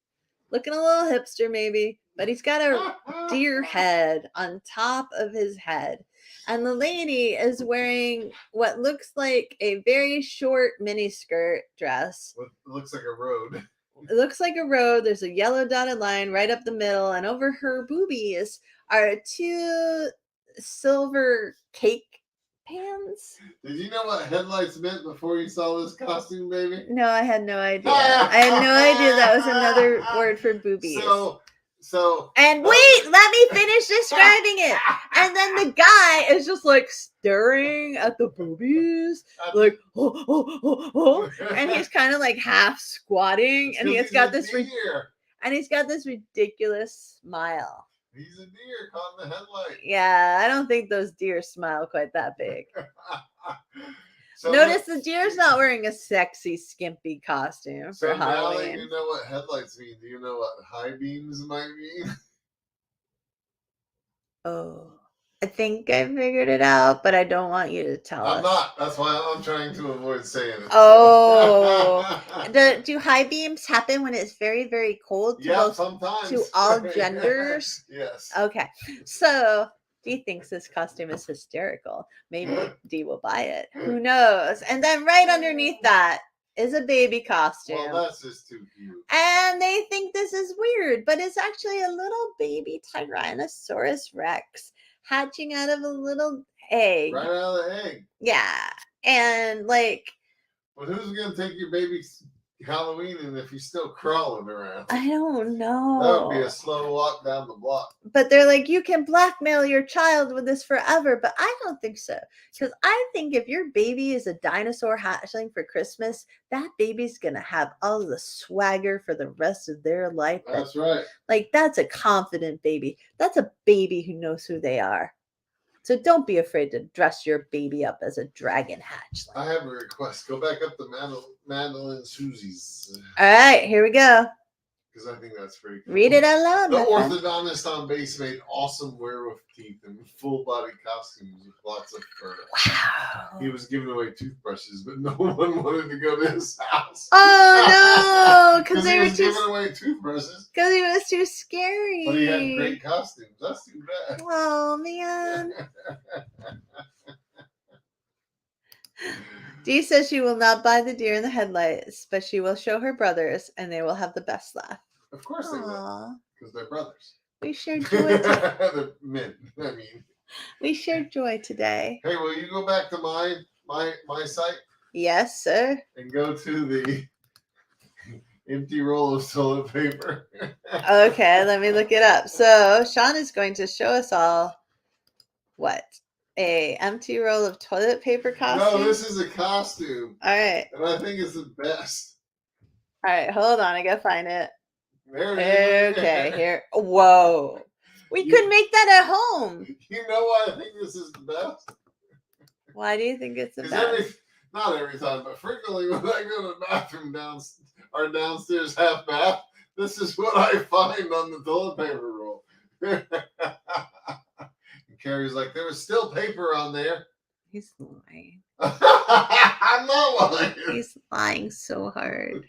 looking a little hipster maybe, but he's got a deer head on top of his head. And the lady is wearing what looks like a very short mini skirt dress. It looks like a road. It looks like a road. There's a yellow dotted line right up the middle, and over her boobies are two silver cake pans. Did you know what headlights meant before you saw this costume, baby? No, I had no idea. I had no idea that was another word for boobies. And wait, let me finish describing it. And then the guy is just like staring at the boobies, like, and he's kind of like half squatting, and he's got this ridiculous smile. He's a deer caught in the headlight. Yeah, I don't think those deer smile quite that big. Notice the deer's not wearing a sexy, skimpy costume for Halloween. Now that you know what headlights mean, do you know what high beams might mean? Oh, I think I figured it out, but I don't want you to tell us. I'm not. That's why I'm trying to avoid saying it. Oh. Do high beams happen when it's very, very cold? Sometimes. To all genders? Yes. Okay. So Dee thinks this costume is hysterical. Maybe Dee will buy it. Who knows? And then right underneath that is a baby costume. Well, that's just too cute. And they think this is weird, but it's actually a little baby Tyrannosaurus Rex hatching out of a little egg. Right out of the egg. Yeah. And like. But who's going to take your baby's Halloween and if he's still crawling around? I don't know. That would be a slow walk down the block. But they're like, you can blackmail your child with this forever. But I don't think so. Because I think if your baby is a dinosaur hatchling for Christmas, that baby's going to have all the swagger for the rest of their life. That's right. Like, that's a confident baby. That's a baby who knows who they are. So don't be afraid to dress your baby up as a dragon hatchling. I have a request. Go back up to Madeline Susie's. All right, here we go. Because I think that's pretty cool. Read it out loud. The orthodontist on base made awesome werewolf teeth and full body costumes with lots of fur. Wow. He was giving away toothbrushes, but no one wanted to go to his house. Oh no! Because he was giving away toothbrushes. Because he was too scary. But he had great costumes. That's too bad. Oh man. Dee says she will not buy the deer in the headlights, but she will show her brothers, and they will have the best laugh. Of course they will, because they're brothers. We shared joy. They're men. I mean, we shared joy today. Hey, will you go back to my site? Yes, sir. And go to the empty roll of toilet paper. Okay, let me look it up. So Sean is going to show us all what? A empty roll of toilet paper costume? No, this is a costume. All right. And I think it's the best. All right, hold on. I gotta find it. There it is. Okay, here. Whoa. We could make that at home. You know why I think this is the best? Why do you think it's the Because best? not every time, but frequently when I go to the bathroom downstairs half bath, this is what I find on the toilet paper roll. And Carrie's like, there was still paper on there. He's lying. I'm not lying. He's lying so hard.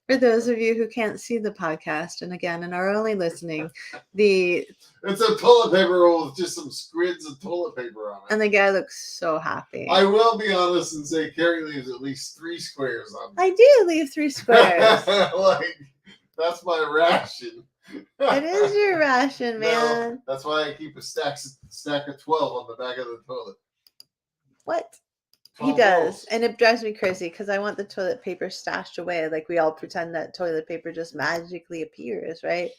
For those of you who can't see the podcast, and again, and are only listening, it's a toilet paper roll with just some squids of toilet paper on it. And the guy looks so happy. I will be honest and say Carrie leaves at least 3 squares on there. I do leave 3 squares. Like, that's my ration. It is your ration, man. No, that's why I keep a stack of 12 on the back of the toilet. What? He does. Rolls. And it drives me crazy because I want the toilet paper stashed away. Like we all pretend that toilet paper just magically appears, right?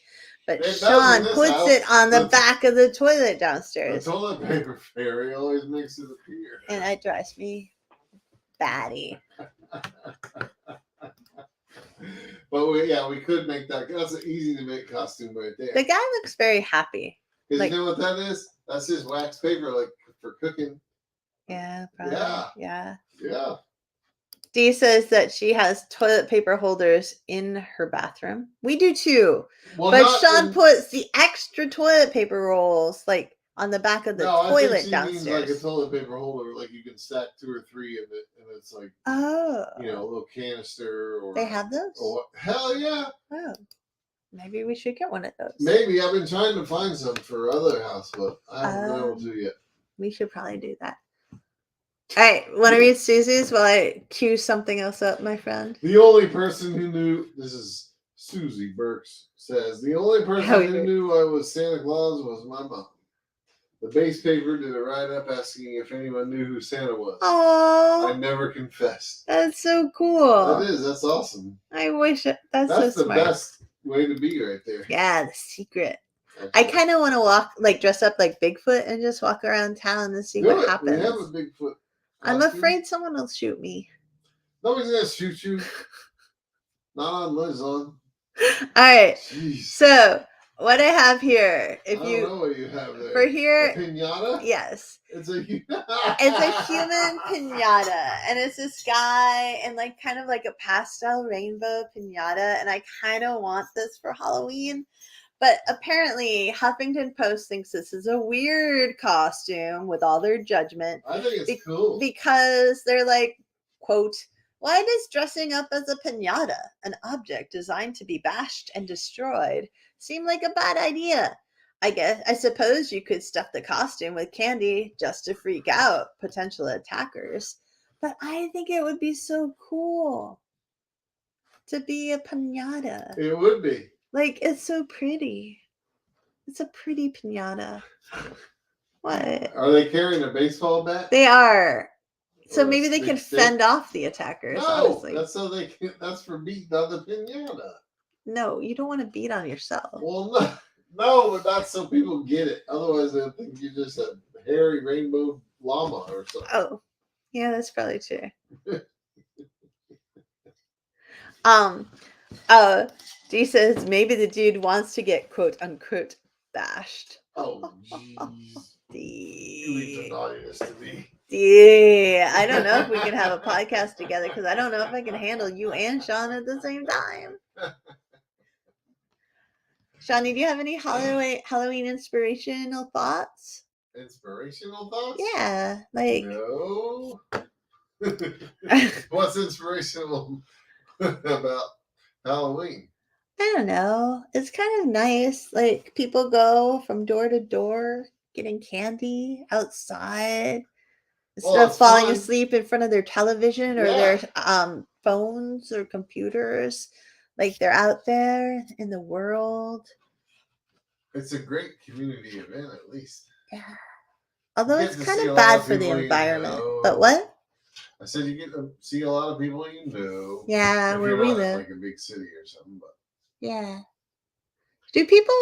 But Sean puts it on the back of the toilet downstairs. The toilet paper fairy always makes it appear. And it drives me batty. But we could make that. That's an easy to make costume right there. The guy looks very happy. Because like, you know what that is? That's his wax paper, like for cooking. Yeah, probably. Yeah. Dee says that she has toilet paper holders in her bathroom. We do too. Well, but Sean puts the extra toilet paper rolls like on the back of the toilet I think she downstairs. Means like a toilet paper holder, like you can stack 2 or 3 of it, and it's like a little canister. Or they have those? Hell yeah! Oh, maybe we should get one of those. Maybe I've been trying to find some for other house, but I haven't been able to yet. We should probably do that. All right, want to read Susie's while I cue something else up, my friend? The only person who knew, this is Susie Burks, says, the only person who knew I was Santa Claus was my mom. The base paper did a write-up asking if anyone knew who Santa was. Oh, I never confessed. That's so cool. That is. That's awesome. I wish that's so smart. The best way to be right there. Yeah, the secret. I kind of want to walk, like dress up like Bigfoot and just walk around town and see what happens. We have a Bigfoot. I'm afraid someone will shoot me. Nobody's gonna shoot you. Not on Lizon. All right. Jeez. So what I have here, I don't know what you have there. For here, a pinata. Yes. It's a human pinata, and it's this guy in like kind of like a pastel rainbow pinata, and I kind of want this for Halloween. But apparently, Huffington Post thinks this is a weird costume with all their judgment. I think it's cool. Because they're like, quote, why does dressing up as a piñata, an object designed to be bashed and destroyed, seem like a bad idea? I suppose you could stuff the costume with candy just to freak out potential attackers. But I think it would be so cool to be a piñata. It would be. Like, it's so pretty. It's a pretty piñata. What? Are they carrying a baseball bat? They are. So maybe they can fend off the attackers. No, honestly. That's so they can. That's for beating on the piñata. No, you don't want to beat on yourself. Well, no, but that's so people get it. Otherwise, they'll think you're just a hairy rainbow llama or something. Oh, yeah, that's probably true. Dee says maybe the dude wants to get quote unquote bashed. Oh, jeez. You leave the naughtiness to me. Yeah, I don't know if we can have a podcast together because I don't know if I can handle you and Sean at the same time. Shawnee, do you have any Halloween inspirational thoughts? Inspirational thoughts? Yeah, like no. What's inspirational about Halloween? I don't know. It's kind of nice. Like people go from door to door getting candy outside instead of falling asleep in front of their television or their phones or computers. Like they're out there in the world. It's a great community event, at least. Yeah. Although it's kind of bad for the environment. But what? I said you get to see a lot of people you know. Yeah, where we live. Like a big city or something. But. Yeah. Do people,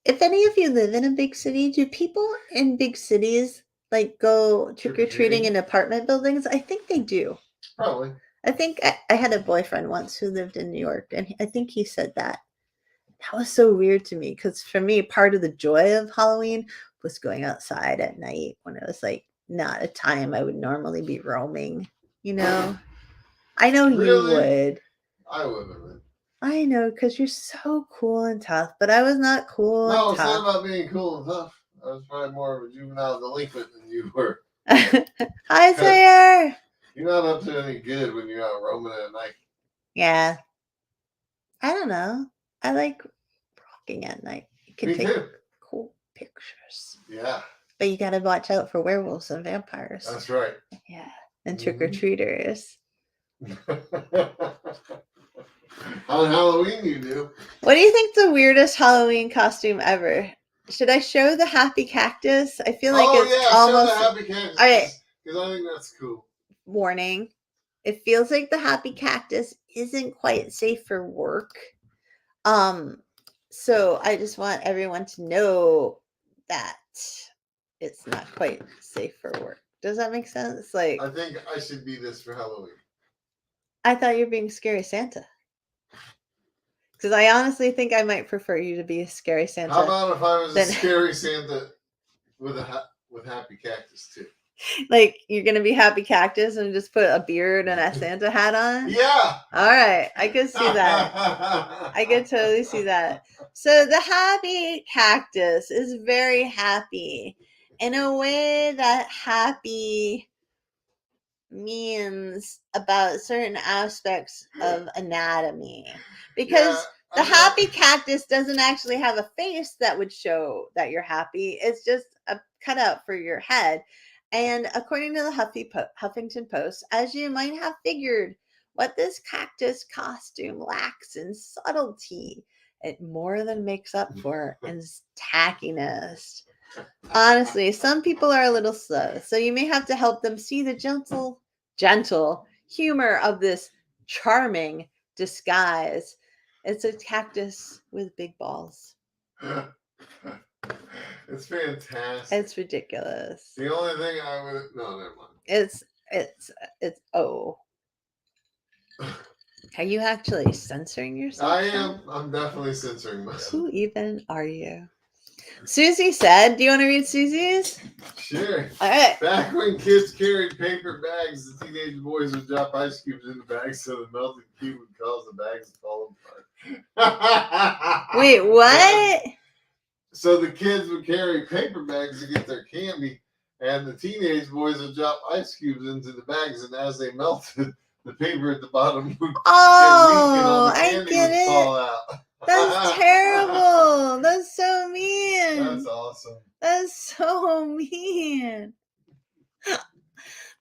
if any of you live in a big city, do people in big cities like go trick-or-treating in apartment buildings? I think they do. Probably. I think I had a boyfriend once who lived in New York, and I think he said that. That was so weird to me because for me, part of the joy of Halloween was going outside at night when it was like not a time I would normally be roaming. You know, I know you Really? would. I wouldn't have been. I know because you're so cool and tough, but I was not cool No, and it's not tough. about being cool and tough. I was probably more of a juvenile delinquent than you were. Hi, Sayer. You're not up to any good when you're out roaming at night. Yeah, I don't know. I like walking at night. You can Me take too. cool pictures. Yeah, But you gotta watch out for werewolves and vampires. that's right. Yeah. And trick or treaters. On Halloween, you do. What do you think the weirdest Halloween costume ever? Should I show the happy cactus? I feel like it's Yeah, almost show the happy cactus. all right. Because I think that's cool. Warning. It feels like the happy cactus isn't quite safe for work. So I just want everyone to know that it's not quite safe for work. Does that make sense? Like I think I should be this for Halloween. I thought you were being scary Santa. Because I honestly think I might prefer you to be a scary Santa. How about if I was a scary Santa with happy cactus too? Like you're gonna be happy cactus and just put a beard and a Santa hat on? Yeah. All right, I could see that. I could totally see that. So the happy cactus is very happy in a way that happy means about certain aspects of anatomy, because the happy cactus doesn't actually have a face that would show that you're happy. It's just a cutout for your head. And according to the Huffington Post, as you might have figured, what this cactus costume lacks in subtlety, it more than makes up for in tackiness. Honestly, some people are a little slow, so you may have to help them see the gentle humor of this charming disguise. It's a cactus with big balls. It's fantastic. It's ridiculous. The only thing I would never mind. It's oh. Are you actually censoring yourself? I am. I'm definitely censoring myself. Who even are you? Susie said, do you want to read Susie's? Sure. All right. Back when kids carried paper bags, the teenage boys would drop ice cubes in the bags so the melted cube would cause the bags to fall apart. Wait, what? So the kids would carry paper bags to get their candy, and the teenage boys would drop ice cubes into the bags, and as they melted, the paper at the bottom would get weak and all the candy would fall out. That's terrible. That's so mean. That's awesome. That's so mean.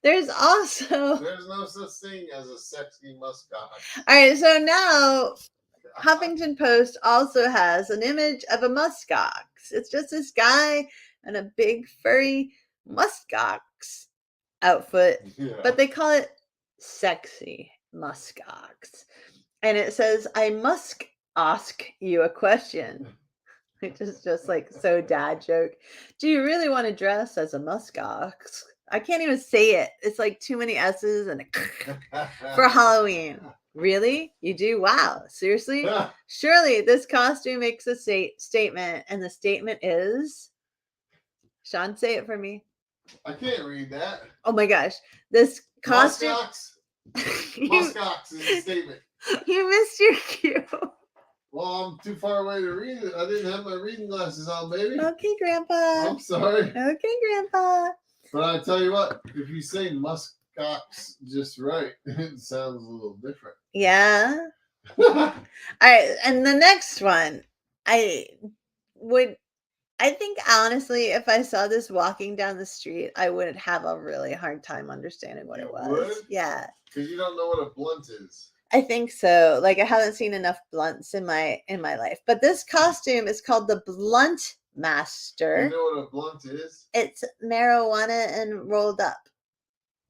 There's no such thing as a sexy muskox. All right, so now Huffington Post also has an image of a muskox. It's just this guy in a big furry muskox outfit, but they call it sexy muskox. And it says, I must ask you a question. Which is just like so dad joke. Do you really want to dress as a muskox? I can't even say it. It's like too many S's and for Halloween. Really? You do? Wow. Seriously? Surely this costume makes a statement, and the statement is, Sean, say it for me. I can't read that. Oh my gosh. This costume. Muskox is a statement. You missed your cue. Well, I'm too far away to read it. I didn't have my reading glasses on, baby. Okay, Grandpa. I'm sorry. Okay, Grandpa. But I tell you what, if you say muskox just right, it sounds a little different. Yeah. All right, and the next one, I think honestly, if I saw this walking down the street, I would have a really hard time understanding what it was. Would? Yeah. Because you don't know what a blunt is. I think so. Like I haven't seen enough blunts in my life. But this costume is called the Blunt Master. You know what a blunt is? It's marijuana and rolled up.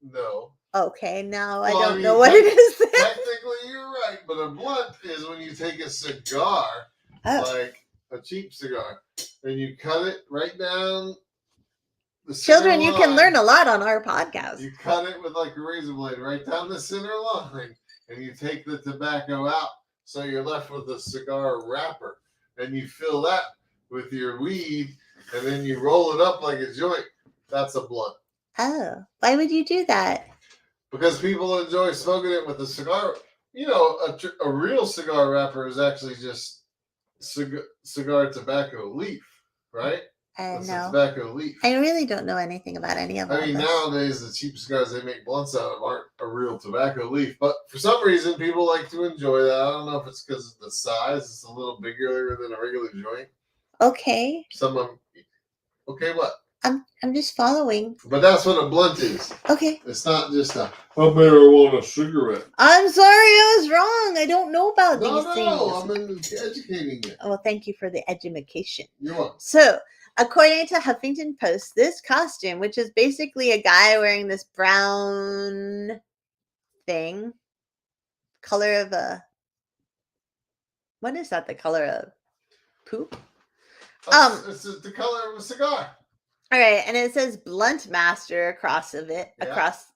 No. Okay, now I don't know what it is. Technically, you're right, but a blunt is when you take a cigar, like a cheap cigar, and you cut it right down Children, you can learn a lot on our podcast. You cut it with like a razor blade right down the center line, and you take the tobacco out, so you're left with a cigar wrapper, and you fill that with your weed, and then you roll it up like a joint. That's a blunt. Oh, why would you do that? Because people enjoy smoking it with a cigar. You know, a real cigar wrapper is actually just cigar tobacco leaf, right? That's No. a tobacco leaf. I really don't know anything about any of them. I mean, nowadays the cheap cigars they make blunts out of aren't a real tobacco leaf, but for some reason people like to enjoy that. I don't know if it's because of the size; it's a little bigger than a regular joint. Okay. Some of them. Okay, what? I'm just following. But that's what a blunt is. Okay. It's not just a marijuana cigarette. I'm sorry, I was wrong. I don't know about these things. No, I'm educating you. Oh, well, thank you for the education. You're welcome. So, according to Huffington Post, this costume, which is basically a guy wearing this brown thing, color of a, what is that? The color of poop? It's the color of a cigar. All right, and it says Blunt Master across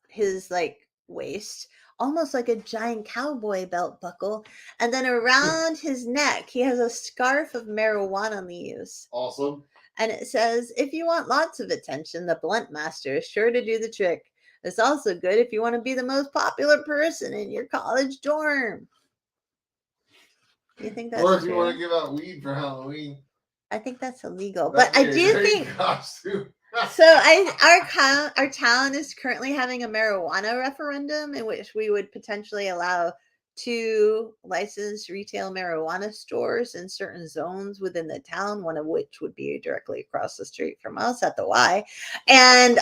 his like waist, almost like a giant cowboy belt buckle, and then around his neck he has a scarf of marijuana leaves. Awesome. And it says, if you want lots of attention, the Blunt Master is sure to do the trick. It's also good if you want to be the most popular person in your college dorm. You think that's or if true? You want to give out weed for Halloween. I think that's illegal, but I do think. Costume. So our town is currently having a marijuana referendum in which we would potentially allow 2 licensed retail marijuana stores in certain zones within the town, one of which would be directly across the street from us at the Y. And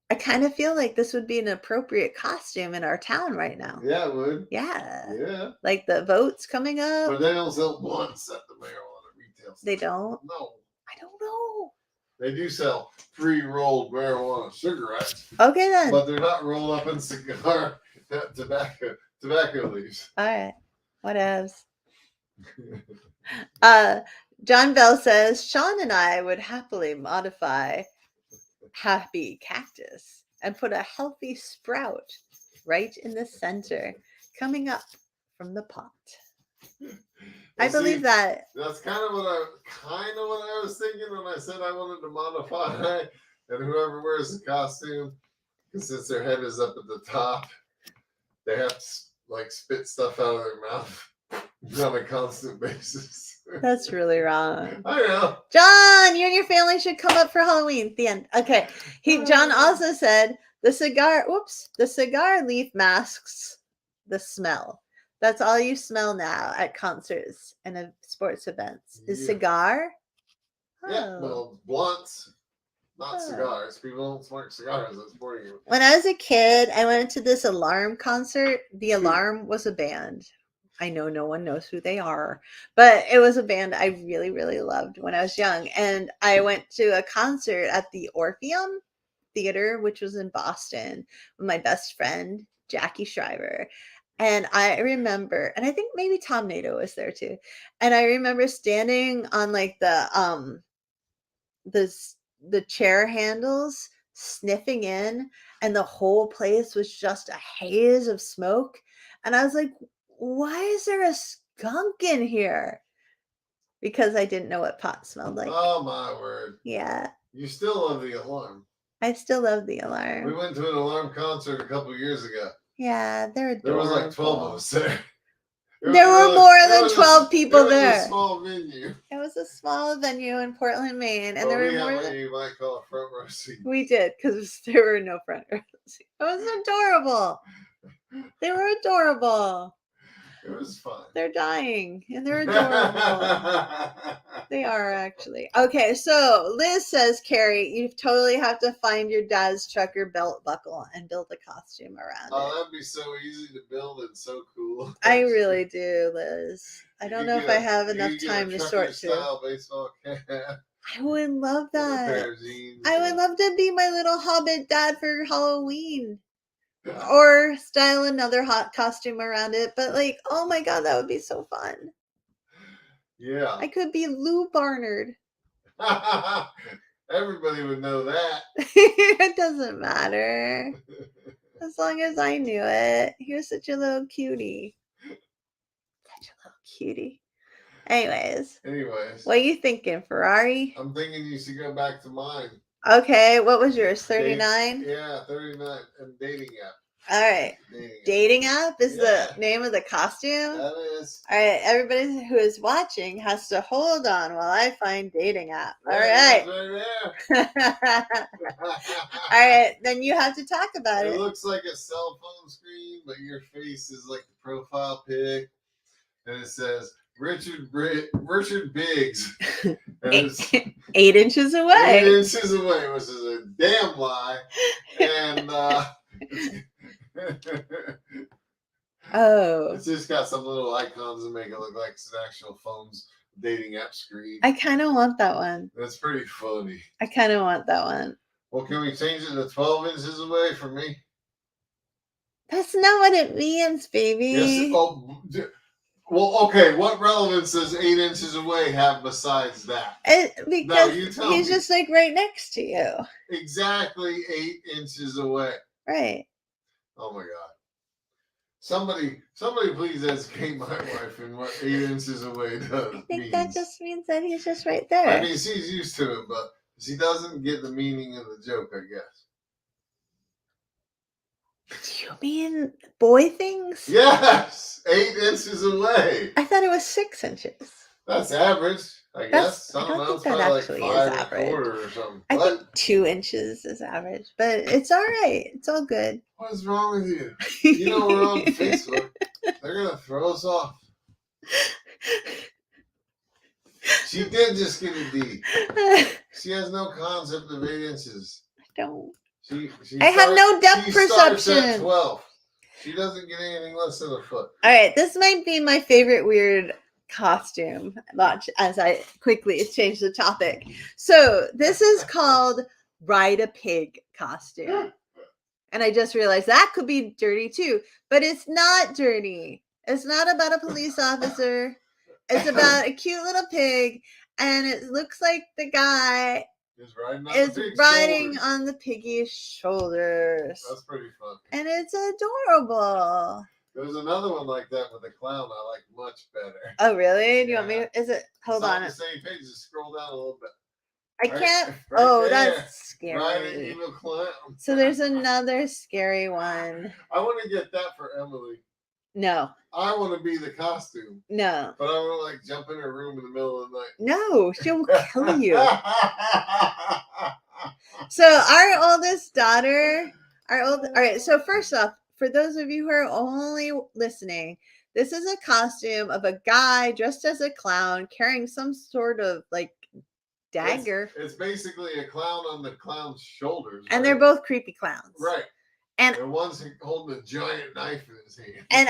I kind of feel like this would be an appropriate costume in our town right now. Yeah, it would. Yeah. Yeah. Like the votes coming up. But they don't sell blunts at the marijuana retail store. They don't? No. I don't know. They do sell pre-rolled marijuana cigarettes. Okay, then. But they're not rolled up in cigar tobacco leaves. All right. What else? John Bell says, Sean and I would happily modify Happy Cactus and put a healthy sprout right in the center, coming up from the pot. I believe that. That's kind of what I was thinking when I said I wanted to modify, and whoever wears the costume, because since their head is up at the top, they have to like spit stuff out of their mouth on a constant basis. That's really wrong. I know. John, you and your family should come up for Halloween. The end. Okay. John also said the cigar leaf masks the smell. That's all you smell now at concerts and at sports events. Is cigar? Yeah, well, blunts, not cigars. People don't smoke cigars at sporting events. When I was a kid, I went to this Alarm concert. The Alarm was a band. I know no one knows who they are, but it was a band I really, really loved when I was young. And I went to a concert at the Orpheum Theater, which was in Boston, with my best friend, Jackie Shriver. And I remember, and I think maybe Tom Nato was there too. And I remember standing on like the chair handles, sniffing in, and the whole place was just a haze of smoke. And I was like, why is there a skunk in here? Because I didn't know what pot smelled like. Oh my word. Yeah. You still love the Alarm. I still love the Alarm. We went to an Alarm concert a couple of years ago. Yeah, they're adorable. There was like 12 of us there. There were more than 12 people there. It was a small venue. It was a small venue in Portland, Maine. And well, there were more than you might call a front row seat. We did, because there were no front row seats. It was adorable. They were adorable. It was fun. They're dying, and they're adorable. They are, actually. Okay, so Liz says, Carrie, you totally have to find your dad's trucker belt buckle and build a costume around it. Oh, that'd be so easy to build and so cool. I really do, Liz. I don't know if I have enough time to sort through. Baseball cap. I would love that. I would love to be my little hobbit dad for Halloween. Or style another hot costume around it. But like, oh my god, that would be so fun. Yeah. I could be Lou Barnard. Everybody would know that. It doesn't matter. As long as I knew it. He was such a little cutie. Such a little cutie. Anyways, what are you thinking, Ferrari? I'm thinking you should go back to mine. Okay, what was yours? 39? Yeah, 39. And dating app. All right. Dating app is the name of the costume? That is. All right, everybody who is watching has to hold on while I find dating app. All right. Right there. All right, then you have to talk about it. It looks like a cell phone screen, but your face is like the profile pic. And it says Richard Biggs. And it's 8 inches away. 8 inches away, which is a damn lie. And oh, it's just got some little icons that make it look like it's an actual phone's dating app screen. I kind of want that one. That's pretty funny. I kind of want that one. Well, can we change it to 12 inches away from me? That's not what it means, baby. Yes. Oh, well, okay. What relevance does 8 inches away have besides that? Because he's just like right next to you. Exactly 8 inches away. Right. Oh my God. Somebody please educate my wife in what 8 inches away does. I think that just means that he's just right there. I mean, she's used to it, but she doesn't get the meaning of the joke, I guess. You mean boy things? Yes, 8 inches away. I thought it was 6 inches. That's average, I guess. I don't think that actually is average. Or something. I think 2 inches is average, but it's all right. It's all good. What is wrong with you? You know we're on Facebook. They're gonna throw us off. She did just get a D. She has no concept of 8 inches. I don't. She have no depth perception. Starts at 12. She doesn't get anything less than a foot. All right, this might be my favorite weird costume. Watch as I quickly change the topic. So this is called Ride a Pig costume. And I just realized that could be dirty too, but it's not dirty. It's not about a police officer. It's about a cute little pig, and it looks like the guy is riding on the piggy's shoulders. That's pretty fun. And it's adorable. There's another one like that with a clown I like much better. Oh, really? Do you want me to, is it, hold on. On the same page, just scroll down a little bit. I can't. Oh, that's scary. Riding evil clown. So there's another scary one. I want to get that for Emily. No. I want to be the costume. No. But I want to like jump in her room in the middle of the night. No, she'll kill you. So our oldest daughter, all right. So first off, for those of you who are only listening, this is a costume of a guy dressed as a clown carrying some sort of like dagger. It's basically a clown on the clown's shoulders. And they're both creepy clowns. Right. And one's holding a giant knife in his hand. And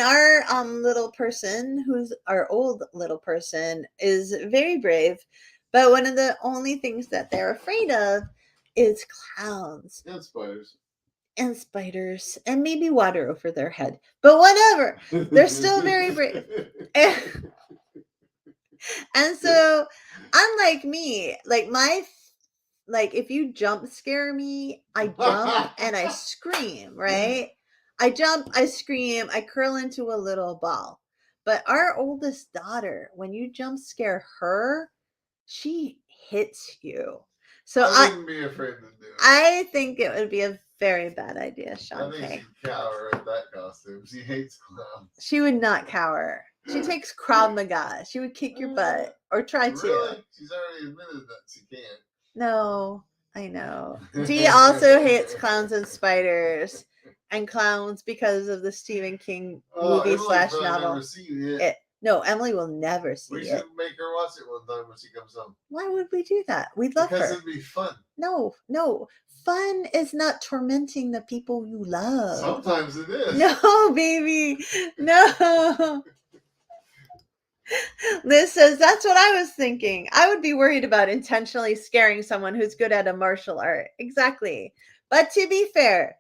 our little person, who's our old little person, is very brave. But one of the only things that they're afraid of is clowns. And spiders. And spiders. And maybe water over their head. But whatever. They're still very brave. And so, unlike me, like if you jump scare me, I jump and I scream, right? I jump, I scream, I curl into a little ball. But our oldest daughter, when you jump scare her, she hits you. So I wouldn't be afraid to do it. I think it would be a very bad idea, Sean. I think she'd cower at that costume. She hates clowns. She would not cower. She takes Krav Maga. She would kick your butt or try to. Really? She's already admitted that she can't. No, I know. Dee also hates clowns and spiders and clowns because of the Stephen King movie / novel. Never seen it. No, Emily will never see it. We should make her watch it one time when she comes home. Why would we do that? We love her. Because it'd be fun. No. Fun is not tormenting the people you love. Sometimes it is. No, baby. No. Liz says, that's what I was thinking. I would be worried about intentionally scaring someone who's good at a martial art. Exactly. But to be fair,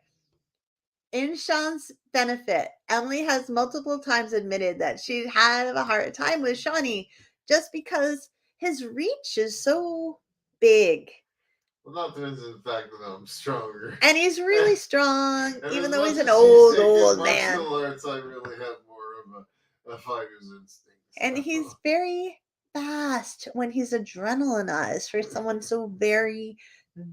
in Sean's benefit, Emily has multiple times admitted that she had a hard time with Shawnee just because his reach is so big. Well, not to mention the fact that I'm stronger. And he's really strong, And even as though much he's an as he's taken old man. martial arts, I really have more of a fighter's instinct. And he's very fast when he's adrenalinized for someone so very,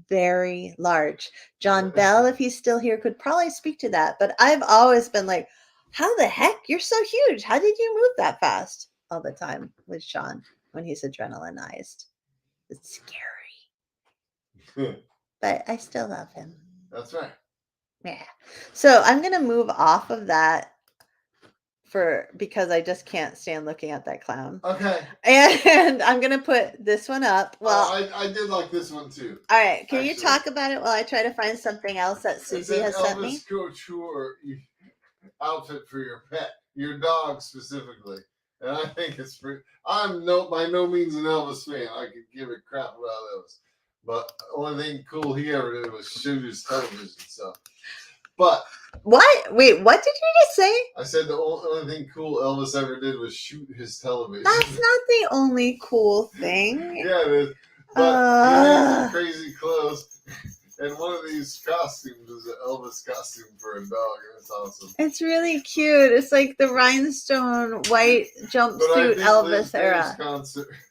very large. John Bell, if he's still here, could probably speak to that. But I've always been like, how the heck? You're so huge. How did you move that fast? All the time with Sean when he's adrenalinized. It's scary. But I still love him. That's right. Yeah. So I'm going to move off of that because I just can't stand looking at that clown. Okay. And I'm gonna put this one up. Well, I did like this one too. All right, can you talk about it while I try to find something else that Susie has sent me? Elvis couture outfit for your pet, your dog specifically, and I think it's pretty. I'm by no means an Elvis fan. I could give a crap about Elvis, but the only thing cool he ever did was shoot his television stuff. But what? Wait, what did you just say? I said the only thing cool Elvis ever did was shoot his television. That's not the only cool thing. Yeah, it is. But he made some crazy clothes, and one of these costumes is an Elvis costume for a dog, and it's awesome. It's really cute. It's like the rhinestone white jumpsuit Elvis era.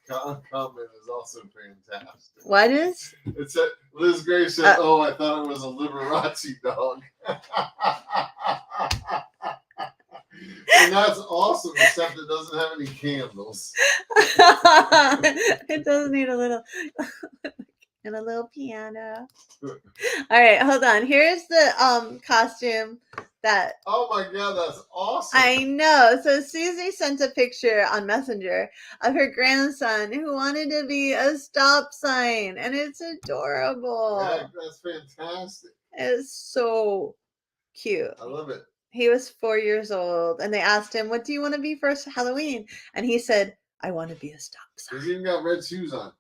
Comment is also fantastic. What is? It said Liz Gray said, "Oh, I thought it was a Liberace dog." And that's awesome, except it doesn't have any candles. It does need a little and a little piano. All right, hold on. Here's the costume that. Oh my god, that's awesome! I know. So Susie sent a picture on Messenger of her grandson who wanted to be a stop sign, and it's adorable. Yeah, that's fantastic. It's so cute. I love it. He was 4 years old, and they asked him, "What do you want to be for Halloween?" And he said, "I want to be a stop sign." He's even got red shoes on.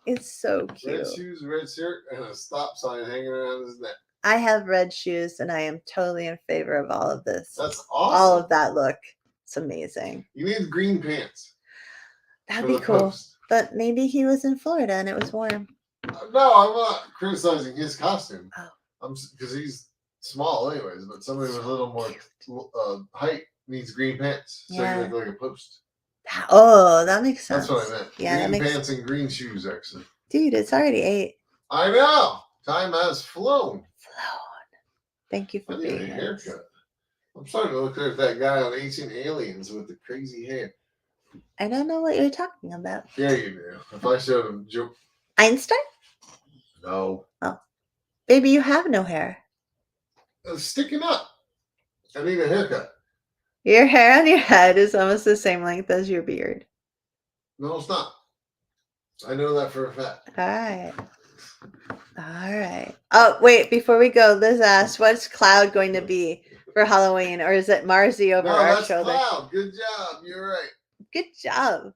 It's so cute. Red shoes, red shirt, and a stop sign hanging around his neck. I have red shoes, and I am totally in favor of all of this. That's awesome. All of that look. It's amazing. You need green pants. That'd be cool. Post. But maybe he was in Florida and it was warm. No, I'm not criticizing his costume. Oh. Because he's small anyways, but somebody with a little more height needs green pants. So you look like a post. Oh, that makes sense. That's what I meant. Yeah, green pants and green shoes, actually. Dude, it's already 8. I know. Time has flown. Thank you for being here. Haircut. I'm starting to look like that guy on Ancient Aliens with the crazy hair. I don't know what you're talking about. Yeah, you do. If I showed him Einstein? No. Oh. Baby, you have no hair. It's sticking up. I need a haircut. Your hair on your head is almost the same length as your beard. No, it's not. I know that for a fact. All right. Oh, wait, before we go, Liz asked, what's Cloud going to be for Halloween? Or is it Marzi over our shoulder? Cloud. Good job. You're right. Good job.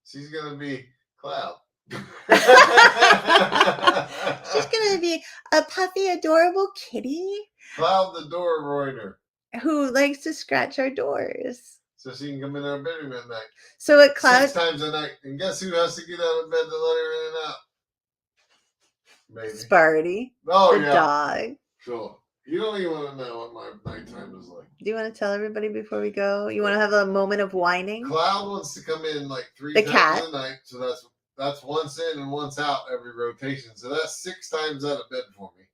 She's going to be Cloud. She's going to be a puffy, adorable kitty. Cloud the door roiner. Who likes to scratch our doors. So she can come in our bedroom at night. So at Cloud 6 times a night. And guess who has to get out of bed to let her in and out? Maybe. Sparty. Oh, the dog. Sure. You don't even want to know what my nighttime is like. Do you want to tell everybody before we go? You want to have a moment of whining? Cloud wants to come in like 3 times a night. So that's once in and once out every rotation. So that's 6 times out of bed for me.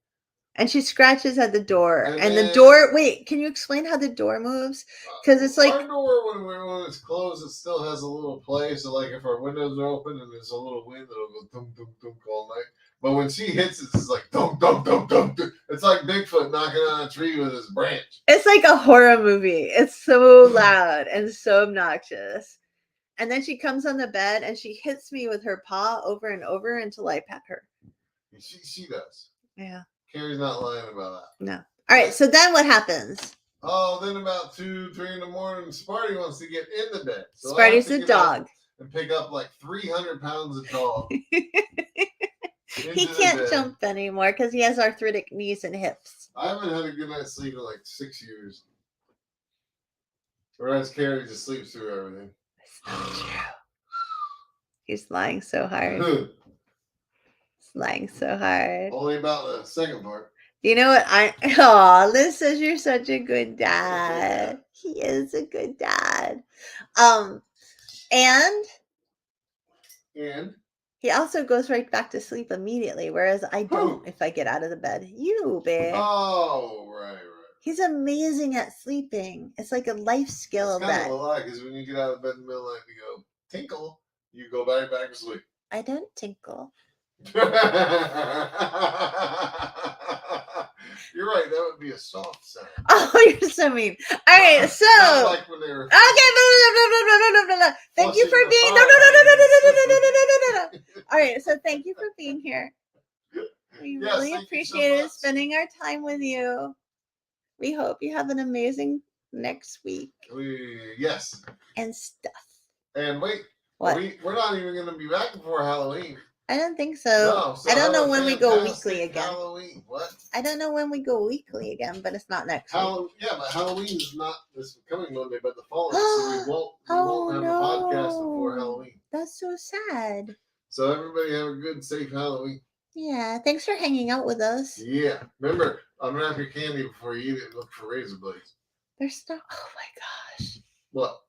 And she scratches at the door. And the door, wait, can you explain how the door moves? Because it's like... Our door, when it's closed, it still has a little play. So like if our windows are open and there's a little wind, it'll go dunk, dunk, dunk all night. But when she hits it, it's like dunk, dunk, dunk, dunk, dunk. It's like Bigfoot knocking on a tree with his branch. It's like a horror movie. It's so loud and so obnoxious. And then she comes on the bed and she hits me with her paw over and over until I pet her. She does. Yeah. Carrie's not lying about that. No. All right. So then what happens? Oh, then about 2, 3 in the morning, Sparty wants to get in the bed. So Sparty's a dog. And pick up like 300 pounds of dog. He can't jump anymore because he has arthritic knees and hips. I haven't had a good night's sleep in like 6 years. Whereas Carrie just sleeps through everything. That's not true. He's lying so hard. Lying so hard. Only about the second part. You know what? Oh, Liz says you're such a good dad. He is a good dad. And he also goes right back to sleep immediately, whereas I don't if I get out of the bed. You, babe. Oh, right. He's amazing at sleeping. It's like a life skill It's kind of a lie, because when you get out of bed in the middle of the night and you go, tinkle, you go back to sleep. I don't tinkle. You're right. That would be a soft sound. Oh, you're so mean. All right, so Not like when they were okay. Thank you for being no. All right, so thank you for being here. We Yes, really thank you so appreciated much. spending our time with you. We hope you have an amazing next week Yes. and stuff. And wait, What? we're not even going to be back before Halloween. I don't think so. No, so I don't know have a when we go fantastic weekly again. Halloween. What? I don't know when we go weekly again, but it's not next week. Yeah, but Halloween is not this coming Monday, but the following. So we won't have a podcast before Halloween. That's so sad. So everybody have a good, safe Halloween. Yeah, thanks for hanging out with us. Yeah, remember, unwrap your candy before you eat it and look for razor blades. There's not. Oh my gosh. What?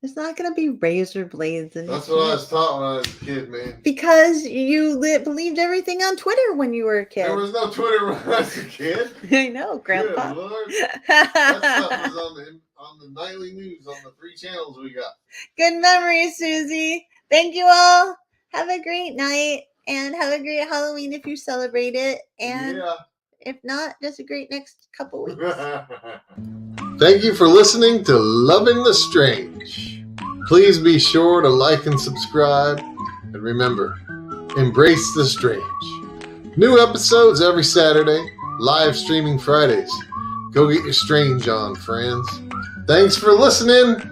There's not gonna be razor blades in That's what I was taught when I was a kid, man. Because you believed everything on Twitter when you were a kid. There was no Twitter when I was a kid. I know, Grandpa. Good Lord. That stuff was on the nightly news on the 3 channels we got. Good memories, Susie. Thank you all. Have a great night and have a great Halloween if you celebrate it. And if not, just a great next couple weeks. Thank you for listening to Loving the Strange. Please be sure to like and subscribe. And remember, embrace the strange. New episodes every Saturday, live streaming Fridays. Go get your strange on, friends. Thanks for listening.